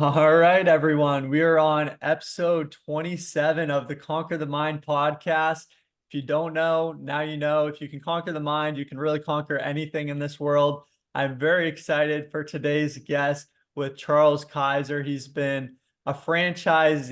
All right, everyone. We are on episode 27 of the Conquer the Mind podcast. If you don't know, now you know. If you can conquer the mind, you can really conquer anything in this world. I'm very excited for today's guest with Charles Kaiser. He's been a franchise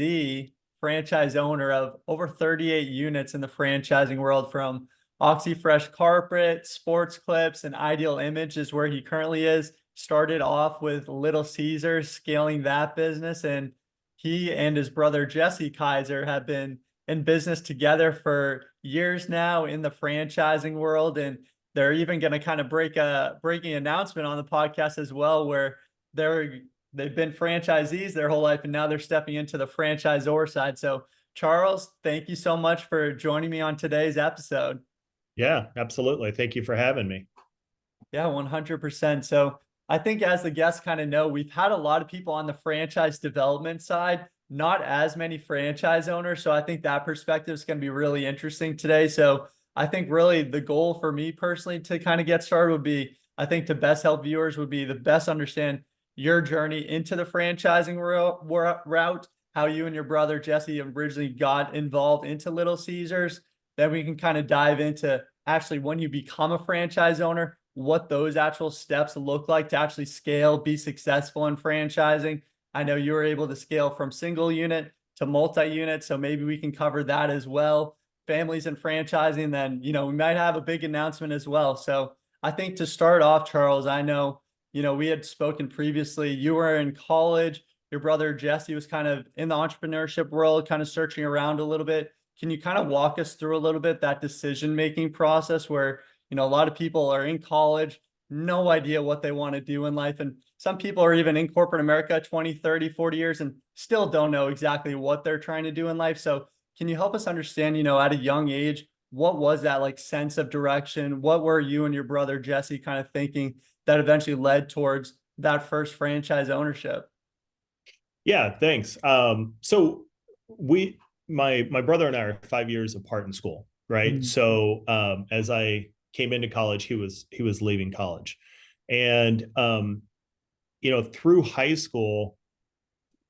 owner of over 38 units in the franchising world, from Oxi Fresh Carpet, Sports Clips, and Ideal Image is where he currently is. Started off with Little Caesars, scaling that business, and he and his brother Jesse Kaiser have been in business together for years now in the franchising world. And they're even going to kind of break a breaking announcement on the podcast as well, where they've been franchisees their whole life, and now they're stepping into the franchisor side. So Charles, thank you so much for joining me on today's episode. Yeah, absolutely. Thank you for having me. Yeah, 100%. So I think, as the guests kind of know, we've had a lot of people on the franchise development side, not as many franchise owners. So I think that perspective is going to be really interesting today. So I think really the goal for me personally to kind of get started would be, I think, to best help viewers would be the best understand your journey into the franchising route, how you and your brother Jesse originally got involved into Little Caesars. Then we can kind of dive into actually when you become a franchise owner, what those actual steps look like to actually scale, be successful in franchising. I know you were able to scale from single unit to multi-unit, so maybe we can cover that as well. Families and franchising, then, we might have a big announcement as well. So I think to start off, Charles, I know, we had spoken previously. You were in college. Your brother Jesse was kind of in the entrepreneurship world, kind of searching around a little bit. Can you kind of walk us through a little bit that decision-making process where, a lot of people are in college, no idea what they want to do in life. And some people are even in corporate America 20, 30, 40 years and still don't know exactly what they're trying to do in life. So can you help us understand, at a young age, what was that like sense of direction? What were you and your brother Jesse kind of thinking that eventually led towards that first franchise ownership? Yeah, thanks. So my brother and I are 5 years apart in school, right? Mhm. So as I came into college, he was leaving college, and through high school,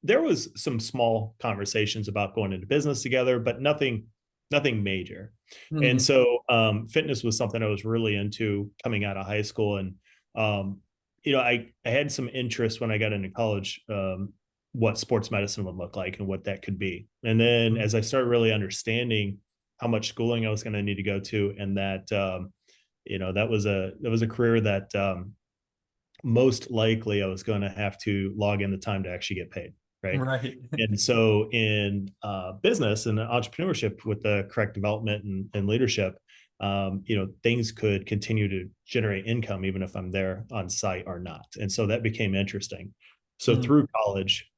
there was some small conversations about going into business together, but nothing major. And Mhm. so fitness was something I was really into coming out of high school, and I had some interest when I got into college. What sports medicine would look like and what that could be. And then as I started really understanding how much schooling I was going to need to go to, and that that was a career that most likely I was going to have to log in the time to actually get paid, right? Right. And so in business and entrepreneurship, with the correct development and leadership, things could continue to generate income even if I'm there on site or not. And so that became interesting. So Mhm. through college,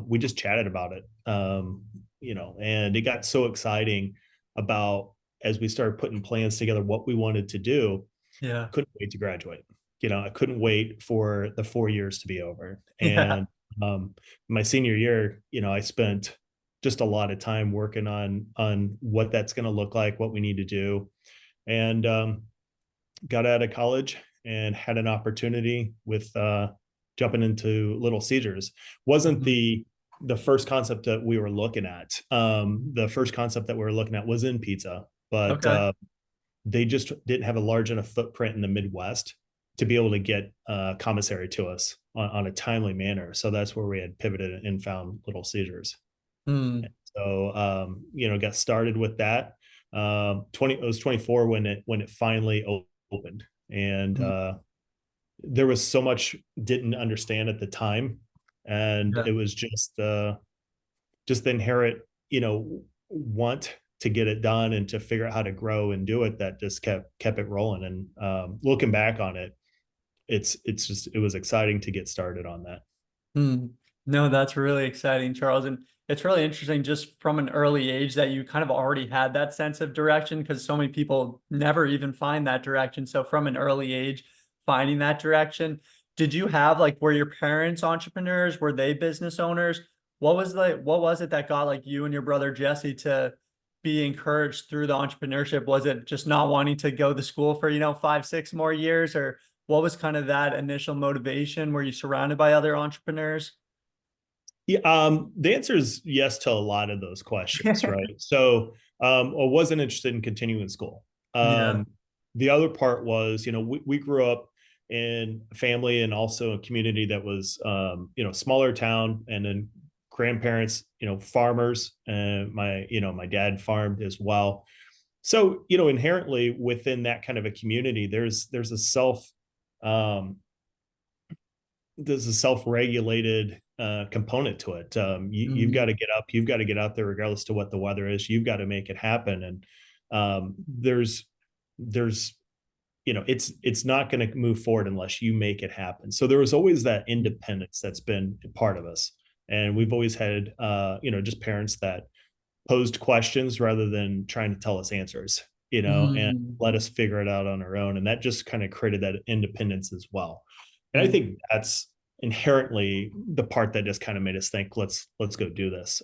we just chatted about it, and it got so exciting about, as we started putting plans together, what we wanted to do. Yeah. Couldn't wait to graduate. I couldn't wait for the 4 years to be over. Yeah. And my senior year, I spent just a lot of time working on what that's going to look like, what we need to do, and got out of college and had an opportunity with jumping into Little Caesars. Wasn't Mhm. the first concept that we were looking at. The first concept that we were looking at was in pizza, but Okay. they just didn't have a large enough footprint in the Midwest to be able to get commissary to us on a timely manner. So that's where we had pivoted and found Little Caesars. Hmm. So got started with that. It was 24 when it finally opened, and Hmm. there was so much didn't understand at the time, and Yeah. it was just the inherent want to get it done and to figure out how to grow and do it, that just kept it rolling. And looking back on it, it was exciting to get started on that. Hmm. No, that's really exciting, Charles. And it's really interesting just from an early age that you kind of already had that sense of direction, because so many people never even find that direction. So from an early age, finding that direction, did you have like, were your parents entrepreneurs? Were they business owners? What was it that got like you and your brother Jesse to be encouraged through the entrepreneurship? Was it just not wanting to go to school for, 5, 6 more years, or what was kind of that initial motivation? Were you surrounded by other entrepreneurs? Yeah, the answer is yes to a lot of those questions, right? So, I wasn't interested in continuing school. Yeah. The other part was, we grew up in a family and also a community that was, smaller town, and then grandparents, farmers, and my dad farmed as well. So, inherently within that kind of a community, there's a um, self-regulated component to it. You've got Mm, to get up, you've got to get out there regardless to what the weather is. You've got to make it happen. And there's it's not going to move forward unless you make it happen. So there was always that independence that's been part of us, and we've always had just parents that posed questions rather than trying to tell us answers, and mm, let us figure it out on our own. And that just kind of created that independence as well. And I mm, think that's inherently the part that just kind of made us think, let's go do this.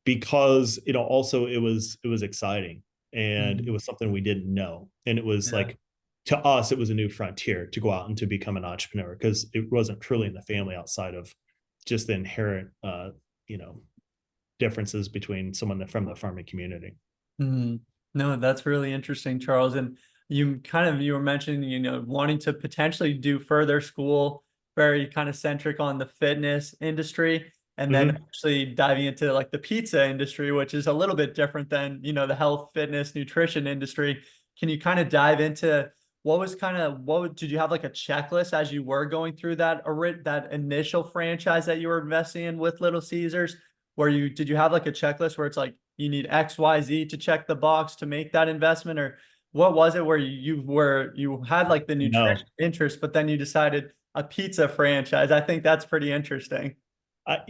Because also it was exciting, and it mm. was something we didn't know. And it was Yeah. like, to us, it was a new frontier to go out and to become an entrepreneur, because it wasn't truly in the family outside of just the inherent you know differences between someone from the farming community. Mhm. No, that's really interesting, Charles. And you were mentioning, wanting to potentially do further school, very kind of centric on the fitness industry, and then Mm-hmm. actually diving into like the pizza industry, which is a little bit different than, the health, fitness, nutrition industry. Can you kind of dive into did you have like a checklist as you were going through that initial franchise that you were investing in with Little Caesars? Did you have like a checklist where it's like you need XYZ to check the box to make that investment? Or what was it where you had like the nutrition No, interest, but then you decided a pizza franchise? I think that's pretty interesting. at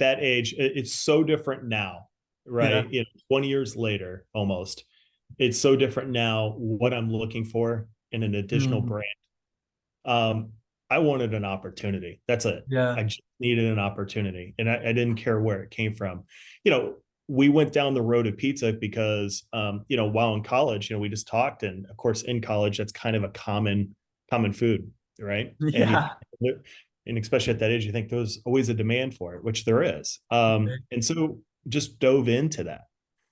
that age, it's so different now, Yeah. right? 20 years later, almost, it's so different now what I'm looking for in an additional Mm, brand. Um, I wanted an opportunity. That's it. yeah. I just needed an opportunity, and I didn't care where it came from. You know, we went down the road of pizza because, while in college, we just talked, and of course, in college, that's kind of a common food, right? And Yeah. and especially at that age, you think there's always a demand for it, which there is. And so just dove into that,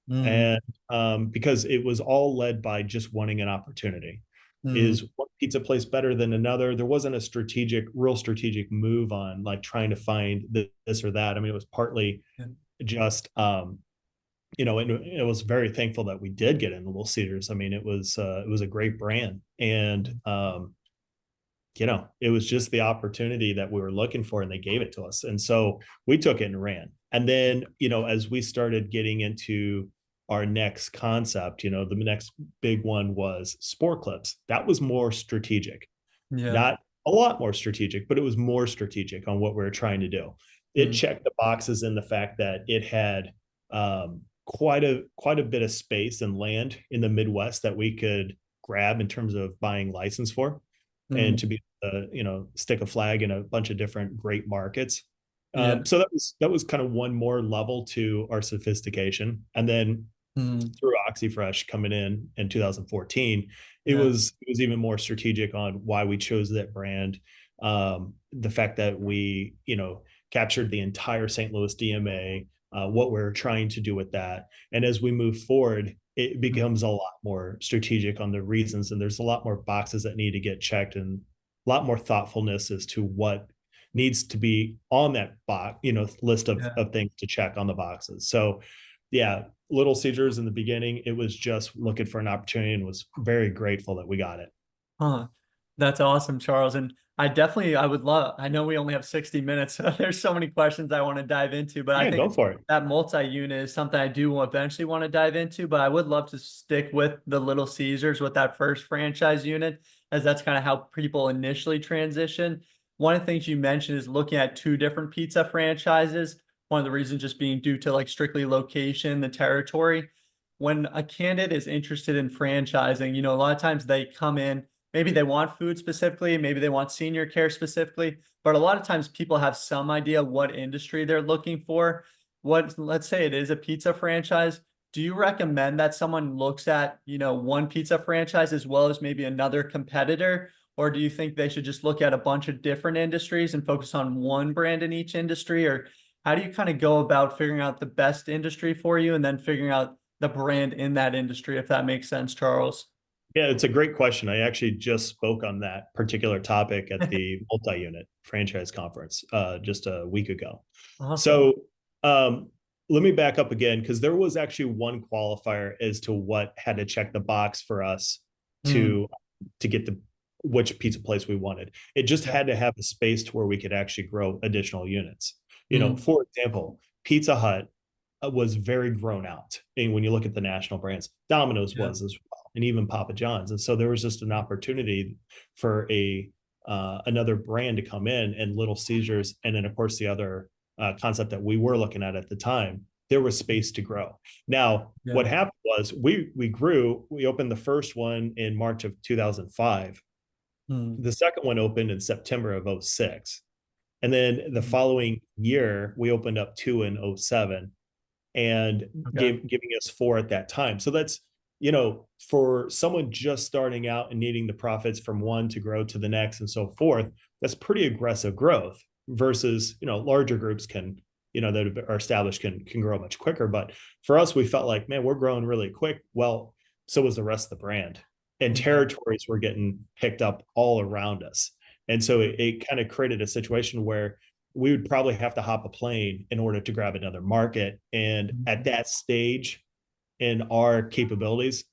Mm, and because it was all led by just wanting an opportunity. mm, Is one pizza place better than another? There wasn't a real strategic move on like trying to find this or that. I mean, it was partly yeah. just and it was very thankful that we did get in the Little Cedars. I mean, it was a great brand, and it was just the opportunity that we were looking for, and they gave it to us. And so we took it and ran. And then, as we started getting into our next concept, the next big one was sport clips. That was more strategic, Yeah. not a lot more strategic, but it was more strategic on what we were trying to do. It Mm, checked the boxes in the fact that it had quite a bit of space and land in the Midwest that we could grab in terms of buying license for, and mm, to be stick a flag in a bunch of different great markets. yeah. So that was kind of one more level to our sophistication. And then Mm, through Oxi Fresh coming in 2014, it yeah. was it was even more strategic on why we chose that brand. The fact that we captured the entire St. Louis DMA, what we're trying to do with that, and as we move forward, it becomes a lot more strategic on the reasons, and there's a lot more boxes that need to get checked, and a lot more thoughtfulness as to what needs to be on that box, list of, Yeah. of things to check on the boxes. So yeah, Little Caesars in the beginning, it was just looking for an opportunity, and was very grateful that we got it. Huh. That's awesome, Charles. And I would love, I know we only have 60 minutes, so there's so many questions I want to dive into, but I Yeah, think go for it. that multi-unit is something I do eventually want to dive into, but I would love to stick with the Little Caesars with that first franchise unit, as that's kind of how people initially transition. One of the things you mentioned is looking at two different pizza franchises. One of the reasons just being due to like strictly location, the territory. When a candidate is interested in franchising, a lot of times they come in. Maybe they want food specifically, maybe they want senior care specifically, but a lot of times people have some idea what industry they're looking for. Let's say it is a pizza franchise. Do you recommend that someone looks at, one pizza franchise as well as maybe another competitor? Or do you think they should just look at a bunch of different industries and focus on one brand in each industry? Or how do you kind of go about figuring out the best industry for you and then figuring out the brand in that industry, if that makes sense, Charles? Yeah, it's a great question. I actually just spoke on that particular topic at the multi-unit franchise conference just a week ago. Awesome. So um, let me back up again because there was actually one qualifier as to what had to check the box for us Hmm. to get the which pizza place we wanted. It just Yeah. had to have a space to where we could actually grow additional units. You know, Hmm. for example, Pizza Hut was very grown out. And when you look at the national brands, Domino's Yeah. was as well, and even Papa John's. And so there was just an opportunity for a another brand to come in, and Little Caesars, and then of course the other concept that we were looking at the time. There was space to grow. Now, Yeah. what happened was we grew. We opened the first one in March of 2005. Hmm. The second one opened in September of '06. And then the Hmm. following year, we opened up two in '07 and Okay. giving us four at that time. So that's, you know, for someone just starting out and needing the profits from one to grow to the next and so forth, that's pretty aggressive growth versus, you know, larger groups can, you know, that are established can grow much quicker. But for us, we felt like, man, we're growing really quick. Well, so was the rest of the brand. And Yeah. territories were getting picked up all around us. And so it kind of created a situation where we would probably have to hop a plane in order to grab another market. And at Mhm. that stage in our capabilities,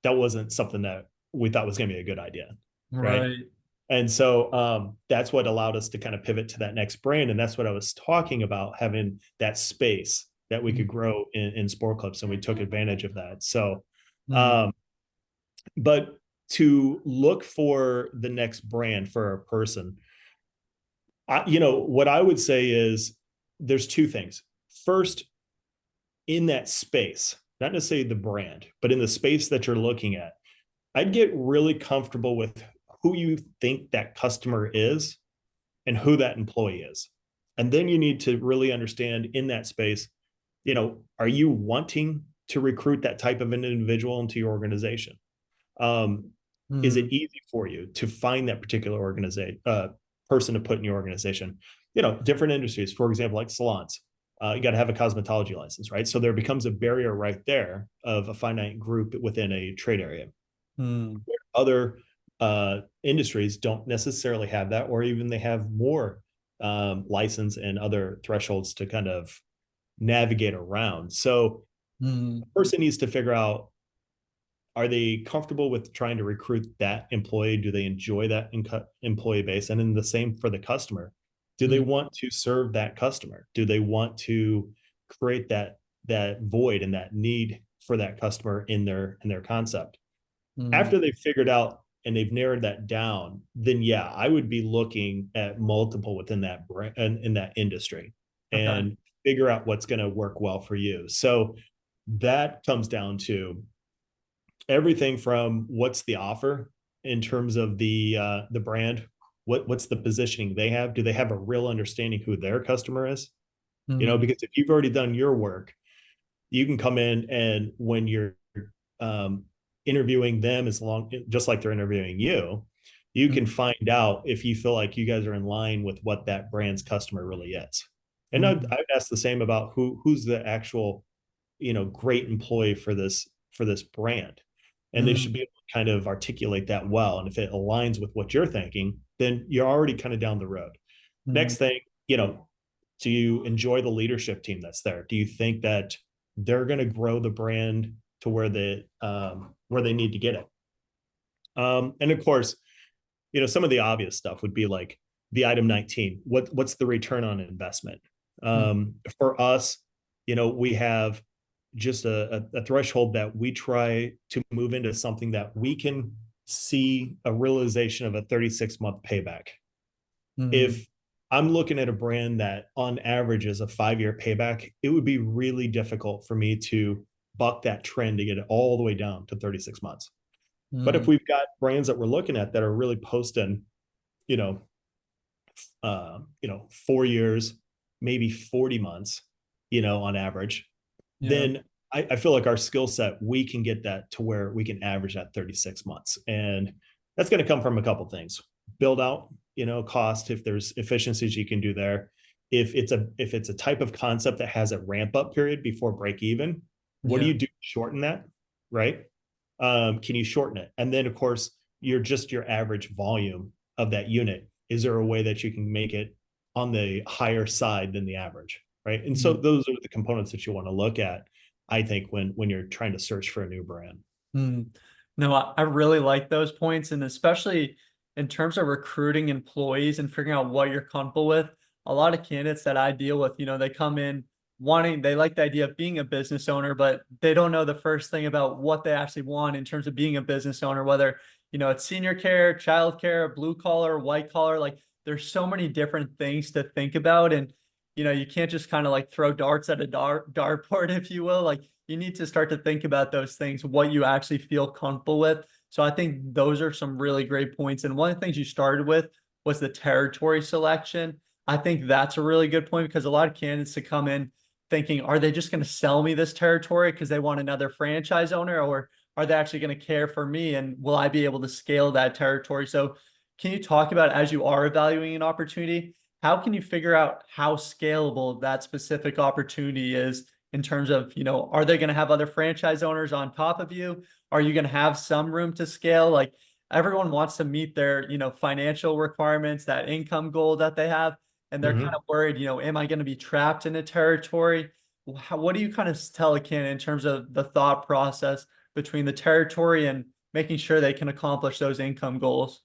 that wasn't something that we thought was going to be a good idea. Right. Right. And so that's what allowed us to kind of pivot to that next brand. And that's what I was talking about, having that space that we could grow in sport clubs. And we took advantage of that. So, Mm-hmm. um, but to look for the next brand for a person, you know, what I would say is there's two things. First, in that space, not necessarily the brand, but in the space that you're looking at, I'd get really comfortable with who you think that customer is and who that employee is. And then you need to really understand in that space, you know, are you wanting to recruit that type of an individual into your organization? Um, is Mm-hmm. it easy for you to find that particular organization person to put in your organization? You know, different industries, for example, like salons. You got to have a cosmetology license, right? So there becomes a barrier right there of a finite group within a trade area. Mm-hmm. Other industries don't necessarily have that, or even they have more license and other thresholds to kind of navigate around. So a person needs to figure out, are they comfortable with trying to recruit that employee? Do they enjoy that employee base? And then the same for the customer. Do they Mm-hmm. want to serve that customer? Do they want to create that void and that need for that customer in their concept? Mm-hmm. After they've figured out and they've narrowed that down, then yeah, I would be looking at multiple within that brand in that industry Okay. and figure out what's going to work well for you. So that comes down to everything from what's the offer in terms of the brand, what's the positioning they have, do they have a real understanding who their customer is, you know, Mm-hmm. because if you've already done your work, you can come in and when you're um, interviewing them, as long just like they're interviewing you, you can find out if you feel like you guys are in line with what that brand's customer really is. And Mm-hmm. I'd ask the same about who's the actual, you know, great employee for this brand, and they should be able to kind of articulate that well. And if it aligns with what you're thinking, then you're already kind of down the road. Mm-hmm. Next thing, you know, do you enjoy the leadership team that's there? Do you think that they're going to grow the brand to where they need to get it? And of course, you know, some of the obvious stuff would be like the item 19. What's the return on investment? For us, you know, we have just a threshold that we try to move into something that we can see a realization of a 36-month payback. Mm-hmm. If I'm looking at a brand that on average is a 5-year payback, it would be really difficult for me to buck that trend to get it all the way down to 36 months. But if Mm-hmm. we've got brands that we're looking at that are really posting, you know, 4 years, maybe 40 months, you know, on average, Yeah. then I feel like our skill set, we can get that to where we can average at 36 months. And That's going to come from a couple things. Build out, cost, if there's efficiencies you can do there. If it's a type of concept that has a ramp up period before break even, what do Yeah. you do to shorten that? Right? Can you shorten it? And then of course, your average volume of that unit. Is there a way that you can make it on the higher side than the average? Right. And so Mhm. those are the components that you want to look at, I think, when you're trying to search for a new brand. Mm. No, I really like those points. And especially in terms of recruiting employees and figuring out what you're comfortable with, a lot of candidates that I deal with, they come in they like the idea of being a business owner, but they don't know the first thing about what they actually want in terms of being a business owner, whether, it's senior care, childcare, blue collar, white collar, like there's so many different things to think about. And, you can't just kind of like throw darts at a dartboard, if you will. Like you need to start to think about those things, what you actually feel comfortable with. So I think those are some really great points. And one of the things you started with was the territory selection. I think that's a really good point because a lot of candidates to come in thinking, are they just going to sell me this territory because they want another franchise owner, or are they actually going to care for me and will I be able to scale that territory? So can you talk about, as you are evaluating an opportunity, how can you figure out how scalable that specific opportunity is in terms of, are they going to have other franchise owners on top of you? Are you going to have some room to scale? Like everyone wants to meet their, financial requirements, that income goal that they have. And they're kind Mm-hmm. of worried, am I going to be trapped in a territory? What do you kind of tell a candidate in terms of the thought process between the territory and making sure they can accomplish those income goals?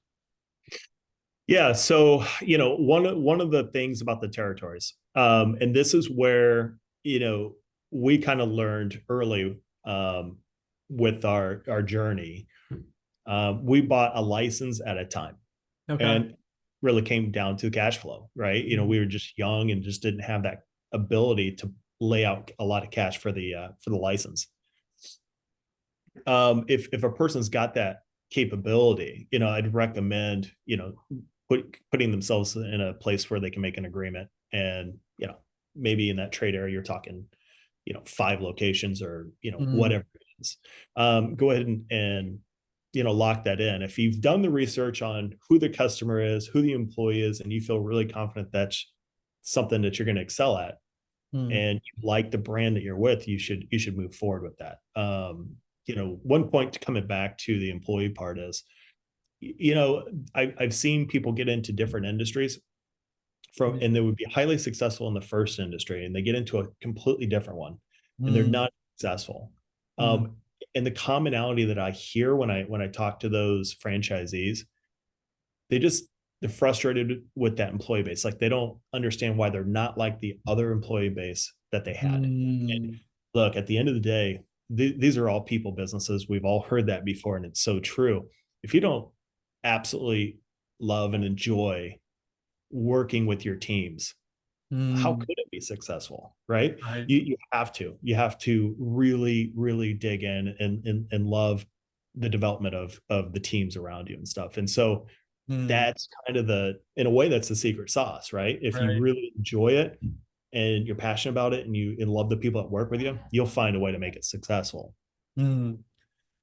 Yeah. So, one of the things about the territories, and this is where, we kind of learned early, with our journey. We bought a license at a time, Okay. and really came down to cash flow, right? Mhm. We were just young and just didn't have that ability to lay out a lot of cash for the license. If a person's got that capability, I'd recommend, putting themselves in a place where they can make an agreement, and, maybe in that trade area, you're talking, 5 locations, or, Mm, whatever it is. Go ahead and, lock that in. If you've done the research on who the customer is, who the employee is, and you feel really confident that's something that you're going to excel at, mm, and you like the brand that you're with, you should move forward with that. One point to coming back to the employee part is, I've seen people get into different industries and they would be highly successful in the first industry, and they get into a completely different one, and they're mm, not successful. mm, Um, and the commonality that I hear when I talk to those franchisees, they just they're frustrated with that employee base. Like they don't understand why they're not like the other employee base that they had. And mm, look, at the end of the day, these are all people businesses. We've all heard that before, and it's so true. If you don't absolutely love and enjoy working with your teams, how mm. could it be successful? Right? Right. You have to really, really dig in and love the development of the teams around you and stuff. And so Mm, that's kind of in a way, that's the secret sauce, right? If you right. really enjoy it and you're passionate about it, and you love the people that work with you, you'll find a way to make it successful. Mm.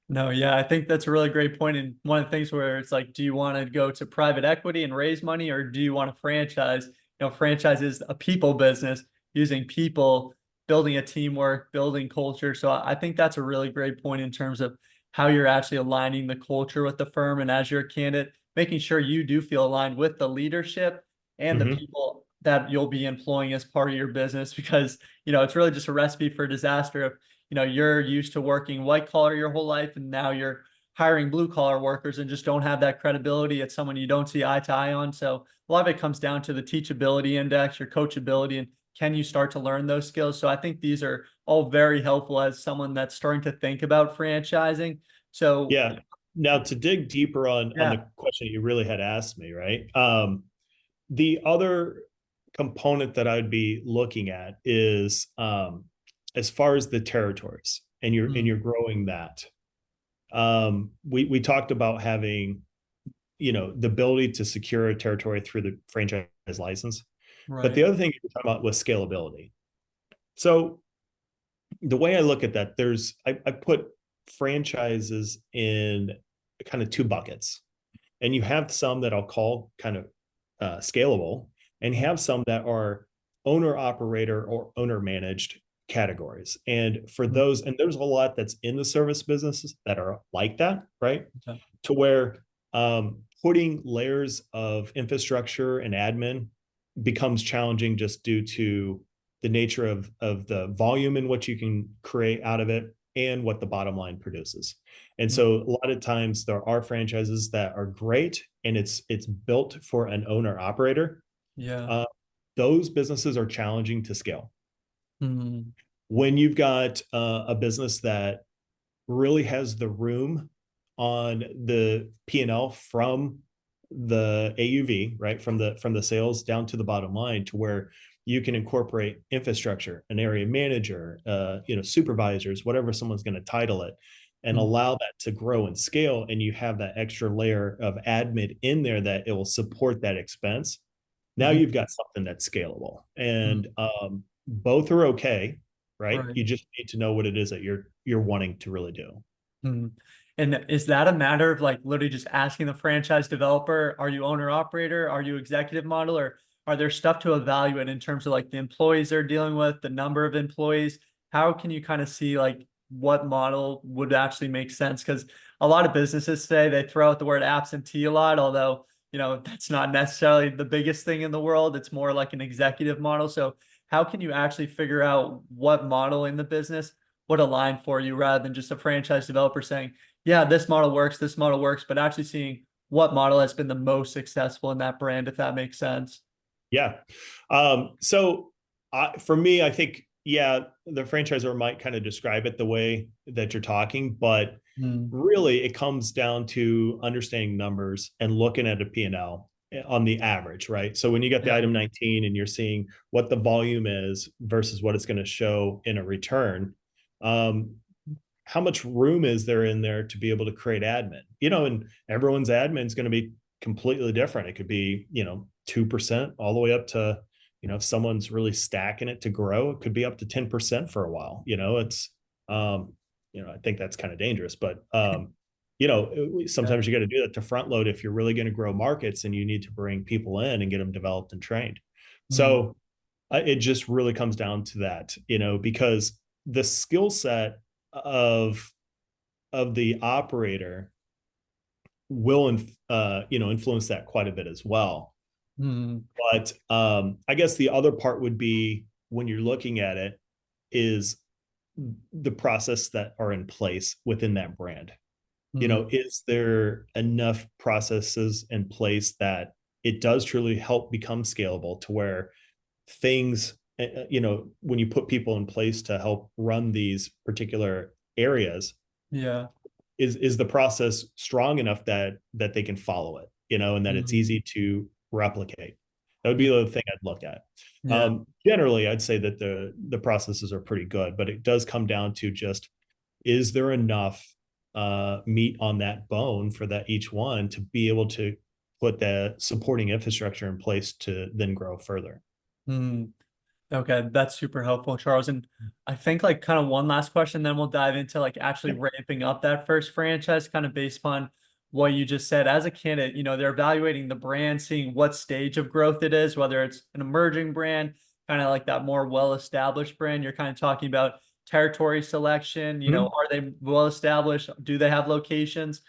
No, yeah, I think that's a really great point. And one of the things where it's like, do you want to go to private equity and raise money, or do you want to franchise? Franchise is a people business using people, building a teamwork, building culture. So I think that's a really great point in terms of how you're actually aligning the culture with the firm. And as you're a candidate, making sure you do feel aligned with the leadership and the Mm-hmm. people that you'll be employing as part of your business, because, it's really just a recipe for disaster. You're used to working white collar your whole life, and now you're hiring blue collar workers and just don't have that credibility. It's someone you don't see eye to eye on. So a lot of it comes down to the teachability index, your coachability, and can you start to learn those skills? So I think these are all very helpful as someone that's starting to think about franchising. So Yeah. Now, to dig deeper on yeah. the question you really had asked me, right? The other component that I'd be looking at is, as far as the territories, and Mm, you're growing that. We talked about having, the ability to secure a territory through the franchise license, but right. the other thing you're talking about was scalability. So the way I look at that, I put franchises in kind of two buckets. and you have some that I'll call kind of scalable, and you have some that are owner operator or owner managed categories. And for Mm, those, and there's a lot that's in the service businesses that are like that, right? okay. To where putting layers of infrastructure and admin becomes challenging just due to the nature of the volume in what you can create out of it and what the bottom line produces. And Mm, so a lot of times there are franchises that are great and it's built for an owner operator. yeah. uh, those businesses are challenging to scale. Mm, When you've got a business that really has the room on the P&L from the AUV, right? From the sales down to the bottom line, to where you can incorporate infrastructure, an area manager, supervisors, whatever someone's going to title it, and mm, allow that to grow and scale. And you have that extra layer of admin in there that it will support that expense. Now mhm, you've got something that's scalable, mm, and both are okay, right? right. You just need to know what it is that you're wanting to really do. Mm. And is that a matter of like literally just asking the franchise developer, are you owner operator? Are you executive model? Or are there stuff to evaluate in terms of like the employees they're dealing with, the number of employees? How can you kind of see like what model would actually make sense? Because a lot of businesses today, they throw out the word absentee a lot, although, that's not necessarily the biggest thing in the world. It's more like an executive model. So how can you actually figure out what model in the business would align for you rather than just a franchise developer saying, yeah, this model works, but actually seeing what model has been the most successful in that brand, if that makes sense. Yeah. So for me, I think, yeah, the franchisor might kind of describe it the way that you're talking, but Mm, really it comes down to understanding numbers and looking at a P&L on the average, right? So when you get the yeah. item 19 and you're seeing what the volume is versus what it's going to show in a return, um, how much room is there in there to be able to create admin? And everyone's admin is going to be completely different. It could be, 2% all the way up to, if someone's really stacking it to grow, it could be up to 10% for a while. Um, I think that's kind of dangerous, but, sometimes Yeah. you got to do that to front load if you're really going to grow markets and you need to bring people in and get them developed and trained. Mm, So it just really comes down to that, because the skill set of the operator will influence that quite a bit as well. mm, But I guess the other part would be, when you're looking at it, is the process that are in place within that brand. mm, Is there enough processes in place that it does truly help become scalable, to where things, when you put people in place to help run these particular areas, yeah. is the process strong enough that they can follow it, and that it's Mm, easy to replicate? That would be yeah. the thing I'd look at. Yeah. Generally, I'd say that the processes are pretty good, but it does come down to just, is there enough meat on that bone for that each one to be able to put the supporting infrastructure in place to then grow further. Mm. Okay, that's super helpful, Charles. And I think like kind of one last question, then we'll dive into like actually Yeah. ramping up that first franchise, kind of based upon what you just said. As a candidate, they're evaluating the brand, seeing what stage of growth it is, whether it's an emerging brand, kind of like that more well-established brand. You're kind of talking about territory selection, Mhm. are they well established? Do they have locations?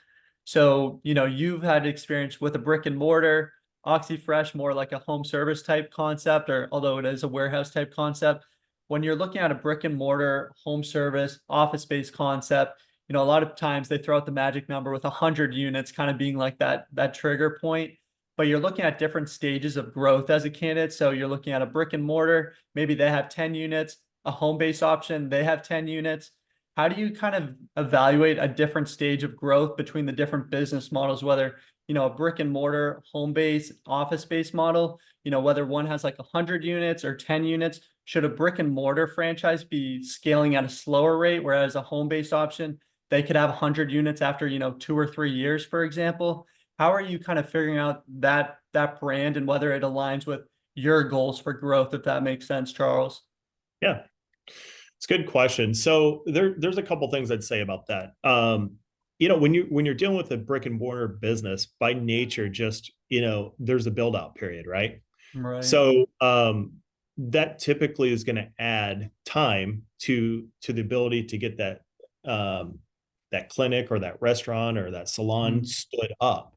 So, you've had experience with a brick and mortar. Oxi Fresh, more like a home service type concept, or although it is a warehouse type concept. When you're looking at a brick and mortar home service office space concept, a lot of times they throw out the magic number with 100 units kind of being like that trigger point. But you're looking at different stages of growth as a candidate. So you're looking at a brick and mortar, maybe they have 10 units, a home base option, they have 10 units. How do you kind of evaluate a different stage of growth between the different business models, whether a brick and mortar home base office space model, whether one has like 100 units or 10 units? Should a brick and mortar franchise be scaling at a slower rate, whereas a home based option, they could have 100 units after 2 or 3 years, for example? How are you kind of figuring out that brand and whether it aligns with your goals for growth, if that makes sense, Charles? Yeah, it's a good question. So there's a couple things I'd say about that. when you're dealing with a brick and mortar business by nature, just, there's a build out period, right? Right. So that typically is going to add time to the ability to get that clinic or that restaurant or that salon Mm, stood up.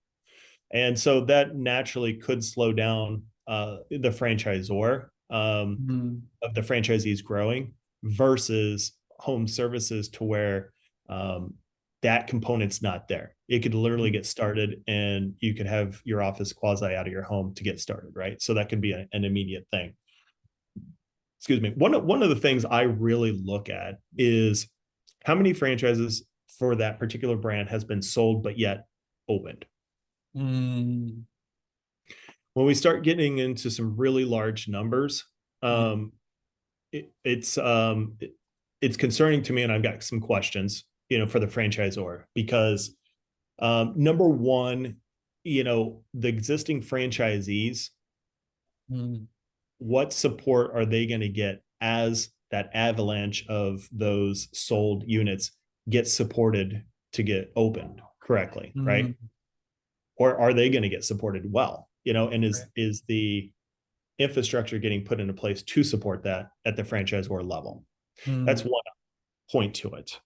And so that naturally could slow down the franchisor mm, of the franchisees growing versus home services to where um, that component's not there. It could literally mm, get started and you could have your office quasi out of your home to get started, right? So that could be an immediate thing. Excuse me. One of the things I really look at is how many franchises for that particular brand has been sold but yet opened. mm, When we start getting into some really large numbers, yeah. um, it's concerning to me, and I've got some questions, for the franchisor because number one, the existing franchisees, Mm, what support are they going to get as that avalanche of those sold units get supported to get opened correctly, mm, right? Or are they going to get supported well? And right. is the infrastructure getting put into place to support that at the franchisor level? That's Mm, one point to it.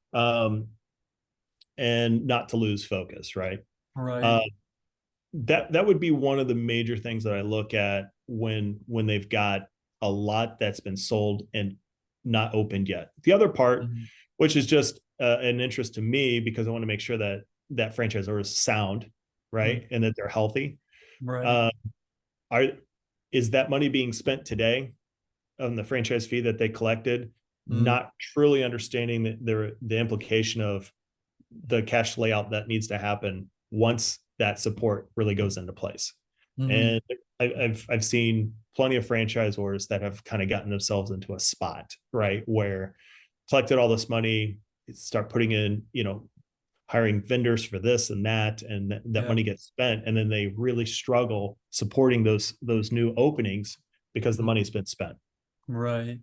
And not to lose focus, right? right. Uh, that would be one of the major things that I look at when they've got a lot that's been sold and not opened yet. The other part, Mm, which is just an interest to me because I want to make sure that that franchisor is sound, mm, right, and that they're healthy. right. Uh, are is that money being spent today on the franchise fee that they collected, Mm, not truly understanding the implication of the cash layout that needs to happen once that support really goes into place. mm, And I've seen plenty of franchisors that have kind of gotten themselves into a spot, right, where collected all this money, start putting in, hiring vendors for this and that, and that yeah. money gets spent, and then they really struggle supporting those new openings because the Mm, money's been spent. right.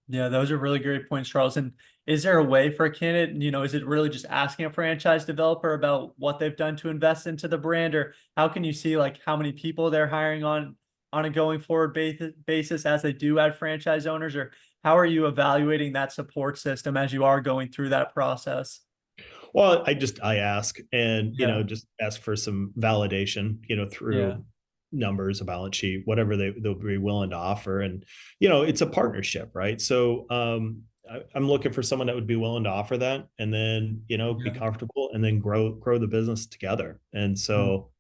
Yeah, those are really great points, Charles. And is there a way for a candidate, is it really just asking a franchise developer about what they've done to invest into the brand, or how can you see like how many people they're hiring on a going forward basis as they do add franchise owners, or how are you evaluating that support system as you are going through that process? Well, I ask and, Yeah, just ask for some validation, yeah, through numbers, a balance sheet, whatever they'll be willing to offer. And, it's a partnership, right? So I'm looking for someone that would be willing to offer that and then, be yeah. comfortable and then grow the business together. And Mm, so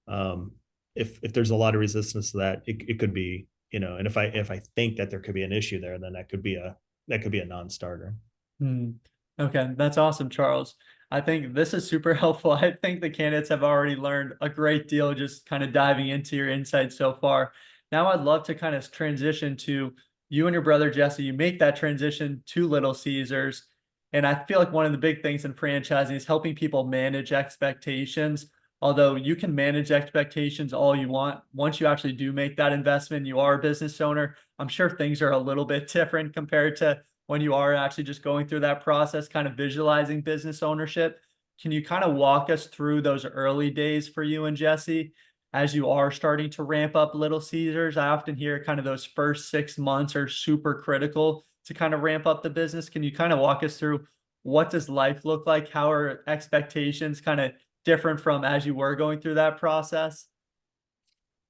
um if there's a lot of resistance to that, it could be, and if I think that there could be an issue there, then that could be a non-starter. mm. Okay, that's awesome, Charles. I think this is super helpful. I think the candidates have already learned a great deal just kind of diving into your insights so far. Now I'd love to kind of transition to you and your brother Jesse. You make that transition to Little Caesars. And I feel like one of the big things in franchising is helping people manage expectations. Although you can manage expectations all you want, once you actually do make that investment, you are a business owner. I'm sure things are a little bit different compared to when you are actually just going through that process, kind of visualizing business ownership. Can you kind of walk us through those early days for you and Jesse as you are starting to ramp up Little Caesars? I often hear kind of those first 6 months are super critical to kind of ramp up the business. Can you kind of walk us through what does life look like? How are expectations kind of different from as you were going through that process?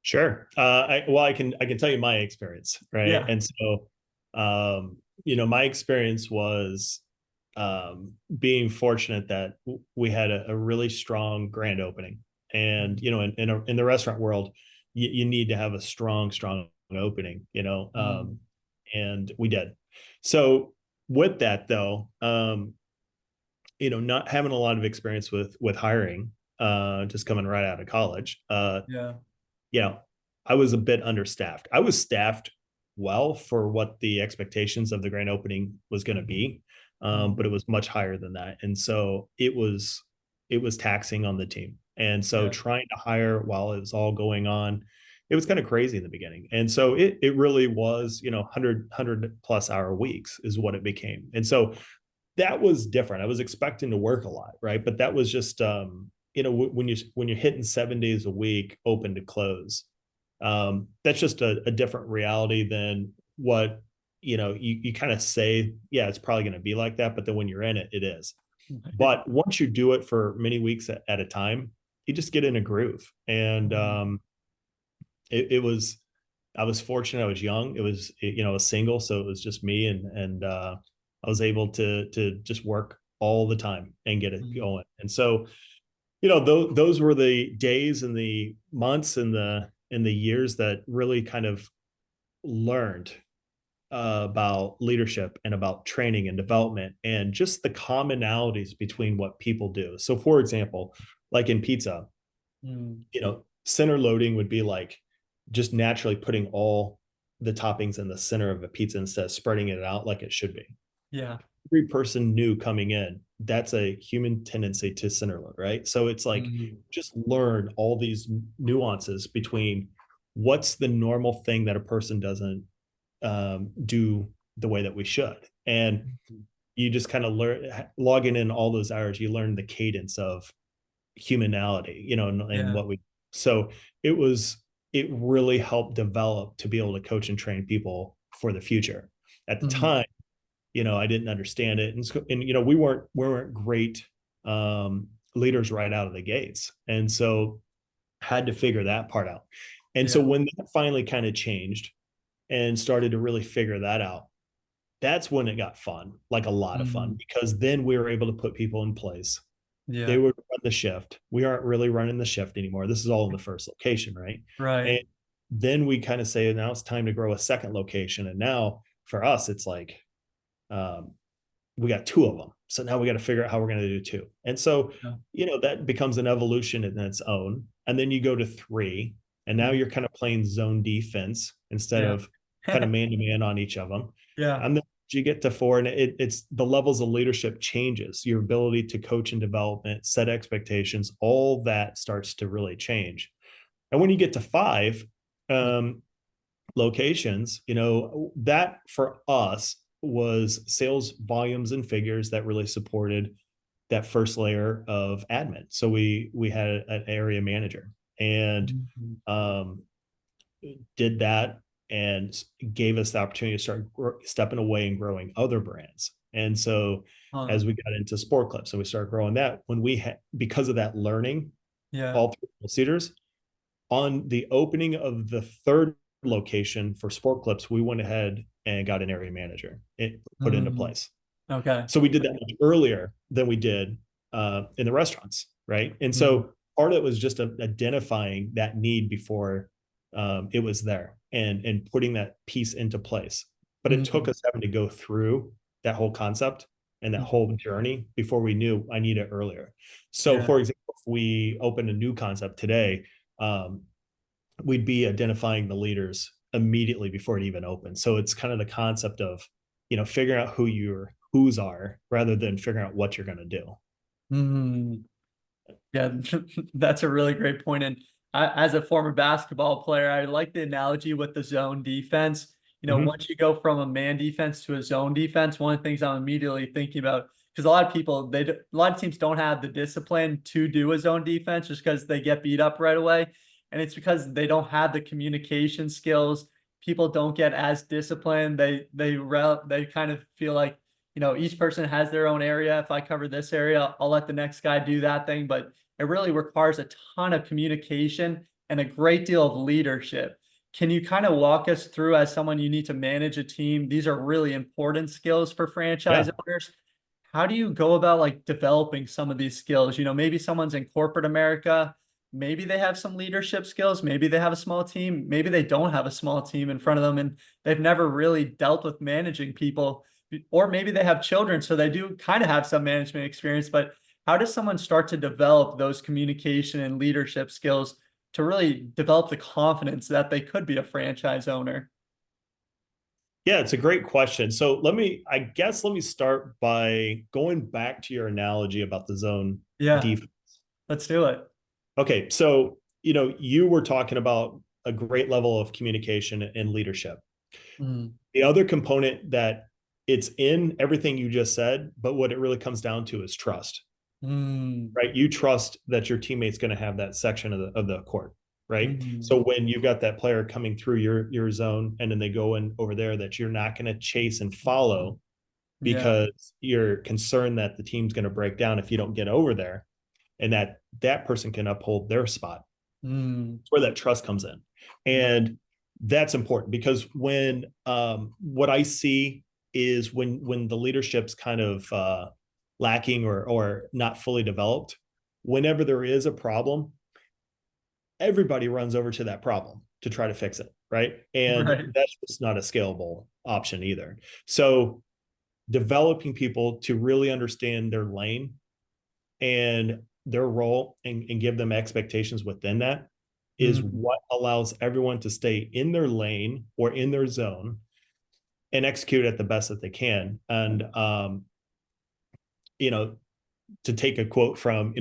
Sure. I can tell you my experience, right? Yeah. And so, my experience was being fortunate that we had a really strong grand opening, and Mm, in the restaurant world, you need to have a strong opening, mm, and we did. So with that though, not having a lot of experience with hiring, just coming right out of college, yeah. you know, I was a bit understaffed. I was staffed well for what the expectations of the grand opening was going to be, Mm, but it was much higher than that, and so it was taxing on the team. And so yeah. trying to hire while it was all going on, it was kind of crazy in the beginning. And so it really was, 100 plus hour weeks is what it became. And so that was different. I was expecting to work a lot, right? But that was just, when you're hitting 7 days a week, open to close, that's just a different reality than what, you kind of say, yeah, it's probably going to be like that. But then when you're in it, it is. But once you do it for many weeks at a time, you just get in a groove. And it was, I was fortunate. I was young. It was, I was single, so it was just me, and I was able to just work all the time and get it going. And so, those were the days and the months and the years that really kind of learned about leadership and about training and development and just the commonalities between what people do. So, for example, like in pizza, Mm. center loading would be like just naturally putting all the toppings in the center of a pizza instead of spreading it out like it should be. Yeah. Every person new coming in, that's a human tendency to center load, right? So it's like Mm. just learn all these nuances between what's the normal thing that a person doesn't do the way that we should. And you just kind of learn, logging in all those hours, you learn the cadence of humanality, and Yeah. what we, so it was, it really helped develop to be able to coach and train people for the future. At the Mm. time, I didn't understand it. And we weren't great leaders right out of the gates. And so had to figure that part out. And so Yeah. when that finally kind of changed and started to really figure that out, that's when it got fun, like a lot of fun, Mm. because then we were able to put people in place. They Yeah. would run the shift. We aren't really running the shift anymore. This is all in the first location, right? Right. And then we kind of say, now it's time to grow a second location. And now for us, it's like, um, we got two of them. So now we got to figure out how we're going to do two. And so, Yeah. that becomes an evolution in its own. And then you go to three, and now Mm. you're kind of playing zone defense instead Yeah. of kind of man to man on each of them. Yeah. And then you get to four, and it's the levels of leadership changes, your ability to coach and development, set expectations, all that starts to really change. And when you get to five, um, locations, that for us was sales volumes and figures that really supported that first layer of admin. So we had an area manager, and Mhm. um, did that, and gave us the opportunity to start stepping away and growing other brands. And so Huh. as we got into sport clips, so we started growing that, when we had, because of that learning, Yeah. all three cedars, on the opening of the third location for sport clips, we went ahead and got an area manager, it put into Mm. place. Okay. So we did that much earlier than we did in the restaurants, right? And Mm. so part of it was just identifying that need before it was there, and putting that piece into place. But it took Mm. us having to go through that whole concept and that Mm. whole journey before we knew I need it earlier. So, Yeah. for example, if we open a new concept today, um, we'd be identifying the leaders immediately before it even opens. So it's kind of the concept of, figuring out who your who's are rather than figuring out what you're going to do. Mm. Yeah, that's a really great point. And as a former basketball player, I like the analogy with the zone defense. Mm-hmm. Once you go from a man defense to a zone defense, one of the things I'm immediately thinking about, because a lot of people, a lot of teams don't have the discipline to do a zone defense just because they get beat up right away. And it's because they don't have the communication skills. People don't get as disciplined. They kind of feel like, each person has their own area. If I cover this area, I'll let the next guy do that thing. But it really requires a ton of communication and a great deal of leadership. Can you kind of walk us through, as someone you need to manage a team? These are really important skills for franchise Yeah. owners. How do you go about like developing some of these skills? Maybe someone's in corporate America, maybe they have some leadership skills, maybe they have a small team, maybe they don't have a small team in front of them and they've never really dealt with managing people, or maybe they have children, so they do kind of have some management experience. But how does someone start to develop those communication and leadership skills to really develop the confidence that they could be a franchise owner? Yeah, it's a great question. So let me start by going back to your analogy about the zone Yeah, defense. let's do it. Okay. So, you were talking about a great level of communication and leadership. Mm. The other component that it's in everything you just said, but what it really comes down to is trust, Mm, right? You trust that your teammate's going to have that section of the court, right? mm, So when you've got that player coming through your zone and then they go in over there, that you're not going to chase and follow yeah. because you're concerned that the team's going to break down if you don't get over there, and that person can uphold their spot. Mm, It's where that trust comes in. right. And that's important because when what I see is when the leadership's kind of lacking or not fully developed, whenever there is a problem, everybody runs over to that problem to try to fix it, right? And Right. that's just not a scalable option either. So developing people to really understand their lane and their role, and give them expectations within that, is Mm, what allows everyone to stay in their lane or in their zone and execute at the best that they can. And you know, to take a quote from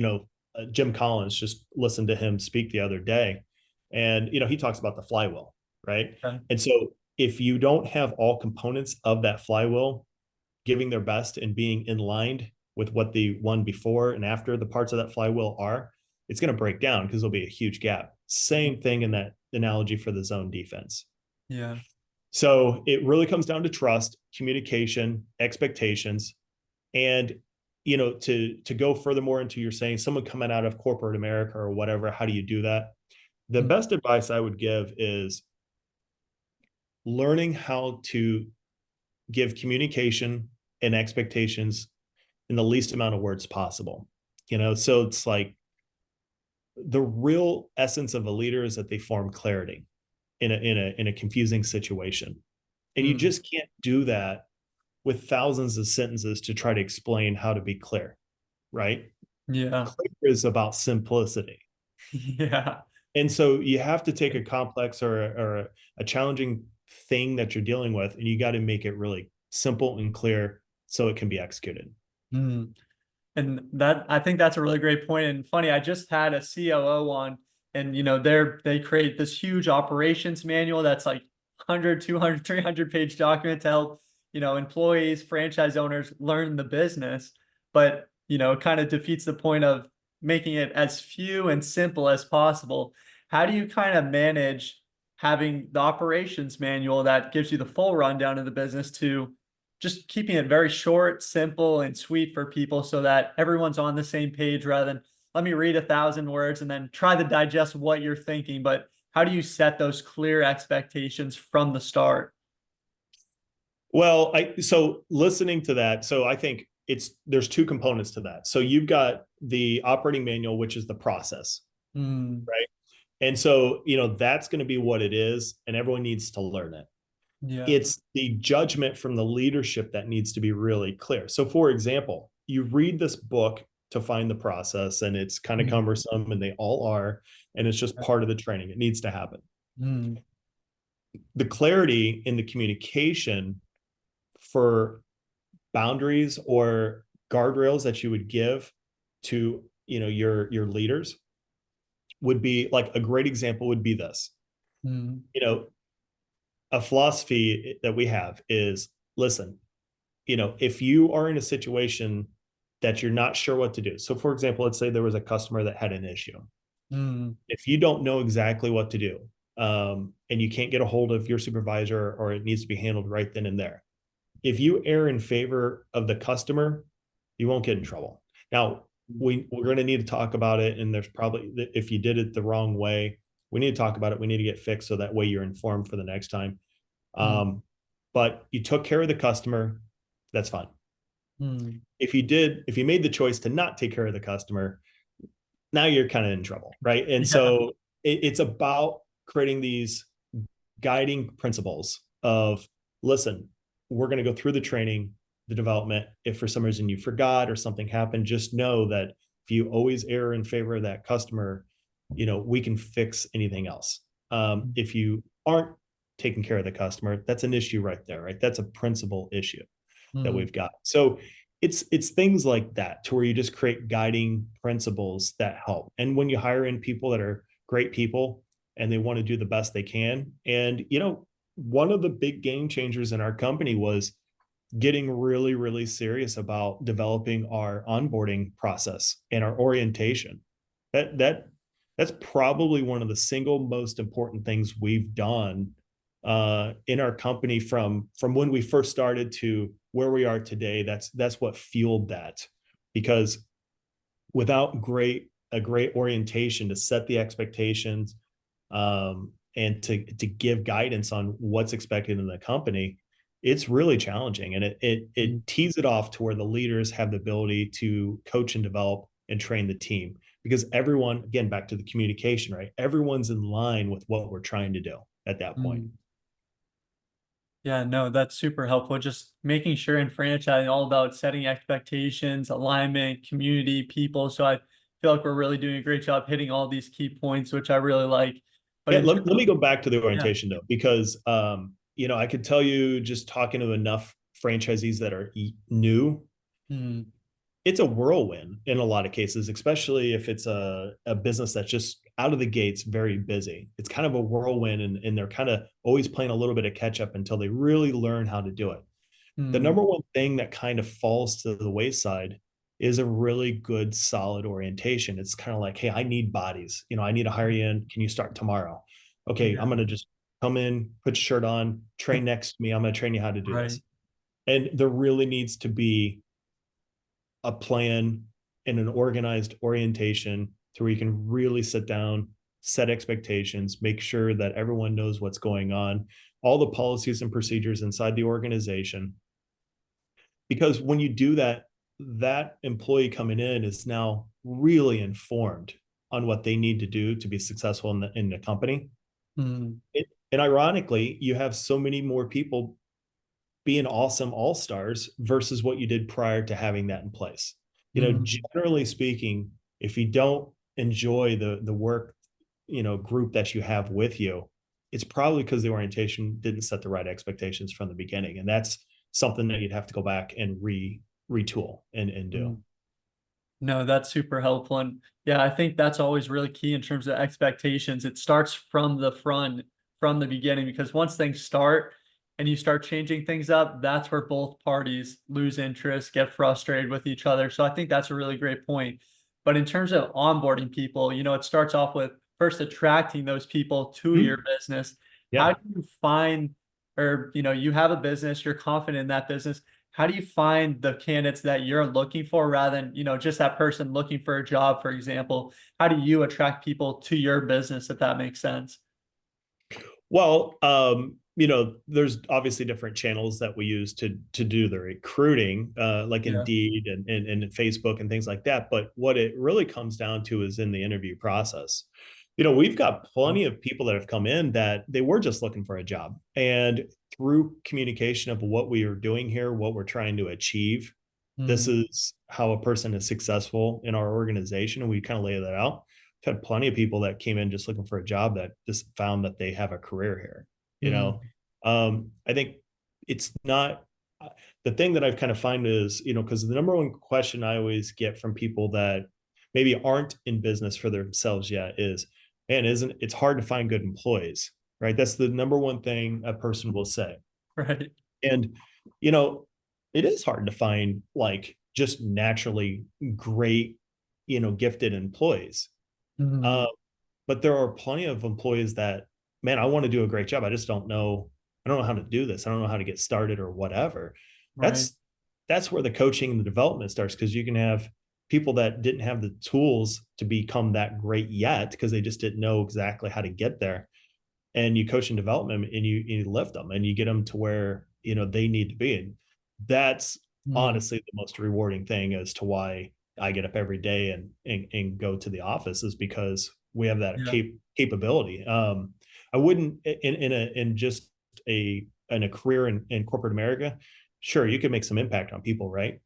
Jim Collins, just listened to him speak the other day, and he talks about the flywheel, right? okay. And so if you don't have all components of that flywheel giving their best and being in line with what the one before and after the parts of that flywheel are, it's going to break down because there'll be a huge gap. Same thing in that analogy for the zone defense. Yeah. So it really comes down to trust, communication, expectations, and to go furthermore into you're saying someone coming out of corporate America or whatever, how do you do that? The Mm, best advice I would give is learning how to give communication and expectations in the least amount of words possible. So it's like the real essence of a leader is that they form clarity in a confusing situation. And you mm, just can't do that with thousands of sentences to try to explain how to be clear, right? yeah. Clear is about simplicity. Yeah. And so you have to take a complex or a challenging thing that you're dealing with, and you got to make it really simple and clear so it can be executed. Mm. And that I think that's a really great point. And funny, I just had a COO on, and they create this huge operations manual that's like 100, 200, 300 page document to help, employees, franchise owners learn the business. But, it kind of defeats the point of making it as few and simple as possible. How do you kind of manage having the operations manual that gives you the full rundown of the business to just keeping it very short, simple, and sweet for people so that everyone's on the same page rather than let me read 1,000 words and then try to digest what you're thinking. But how do you set those clear expectations from the start? Well, so listening to that, so I think there's two components to that. So you've got the operating manual, which is the process, Mm, right? And so, that's going to be what it is, and everyone needs to learn it. yeah. It's the judgment from the leadership that needs to be really clear. So, for example, you read this book to find the process, and it's kind of Mm, cumbersome, and they all are, and it's just part of the training. It needs to happen. mm, The clarity in the communication for boundaries or guardrails that you would give to your leaders would be like a great example would be this. mm, you know a philosophy that we have is, listen, if you are in a situation that you're not sure what to do. So for example, let's say there was a customer that had an issue. mm, If you don't know exactly what to do, and you can't get a hold of your supervisor, or it needs to be handled right then and there, if you err in favor of the customer, you won't get in trouble. Now, we're going to need to talk about it. And there's probably, if you did it the wrong way, we need to talk about it. We need to get fixed so that way you're informed for the next time. mm, But you took care of the customer. That's fine. mm. If you made the choice to not take care of the customer, now you're kind of in trouble. Right. And Yeah. so it's about creating these guiding principles of, listen, we're going to go through the training, the development. If for some reason you forgot or something happened, just know that if you always err in favor of that customer, we can fix anything else. If you aren't taking care of the customer, that's an issue right there, right? That's a principal issue that Mm, we've got. So it's things like that, to where you just create guiding principles that help. And when you hire in people that are great people and they want to do the best they can, and one of the big game changers in our company was getting really, really serious about developing our onboarding process and our orientation. That's probably one of the single most important things we've done in our company from when we first started to where we are today. That's what fueled that, because without a great orientation to set the expectations, and to give guidance on what's expected in the company, it's really challenging, and Mm. it tees it off to where the leaders have the ability to coach and develop and train the team, because everyone, again, back to the communication, right? Everyone's in line with what we're trying to do at that point. Mm. Yeah, no, that's super helpful. Just making sure in franchising, all about setting expectations, alignment, community, people. So I feel like we're really doing a great job hitting all these key points, which I really like. But Yeah, in terms let me of, go back to the yeah, orientation though, because I could tell you, just talking to enough franchisees that are new, mm, it's a whirlwind in a lot of cases, especially if it's a business that's just out of the gates very busy. It's kind of a whirlwind, and they're kind of always playing a little bit of catch up until they really learn how to do it. The mm, number one thing that kind of falls to the wayside is a really good, solid orientation. It's kind of like, hey, I need bodies. I need to hire you in. Can you start tomorrow? Okay, I'm yeah, going to just come in, put your shirt on, train next to me. I'm going to train you how to do right. this. And there really needs to be a plan and an organized orientation to where you can really sit down, set expectations, make sure that everyone knows what's going on, all the policies and procedures inside the organization. Because when you do that, that employee coming in is now really informed on what they need to do to be successful in the company. Mm, And ironically, you have so many more people being awesome all stars versus what you did prior to having that in place. mm, Generally speaking, if you don't enjoy the work, group that you have with you, it's probably because the orientation didn't set the right expectations from the beginning, and that's something that you'd have to go back and retool and do. mm. No, that's super helpful. And yeah, I think that's always really key in terms of expectations. It starts from the front, from the beginning, because once things start and you start changing things up, that's where both parties lose interest, get frustrated with each other. So I think that's a really great point. But in terms of onboarding people, it starts off with first attracting those people to your Hmm. business. How Yeah. do you find, or, you have a business, you're confident in that business. How do you find the candidates that you're looking for rather than, just that person looking for a job, for example? How do you attract people to your business, if that makes sense? Well, there's obviously different channels that we use to do the recruiting, like Yeah. Indeed and Facebook and things like that. But what it really comes down to is in the interview process. We've got plenty of people that have come in that they were just looking for a job, and through communication of what we are doing here, what we're trying to achieve, this Mm, is how a person is successful in our organization, and we kind of lay that out. I've had plenty of people that came in just looking for a job that just found that they have a career here. You mm, know, I think it's not the thing that I've kind of find is, because the number one question I always get from people that maybe aren't in business for themselves yet is, man, isn't it's hard to find good employees, right? That's the number one thing a person will say. right. And, you know, it is hard to find like just naturally great, gifted employees. Mm, Uh, but there are plenty of employees that, man, I want to do a great job. I just don't know. I don't know how to do this. I don't know how to get started or whatever. right. That's where the coaching and the development starts, because you can have people that didn't have the tools to become that great yet because they just didn't know exactly how to get there, and you coach and develop them, and you lift them and you get them to where they need to be. And that's Mm, honestly the most rewarding thing as to why I get up every day and go to the office, is because we have that yeah. capability. I wouldn't in just in a career in corporate America. Sure, you can make some impact on people, right?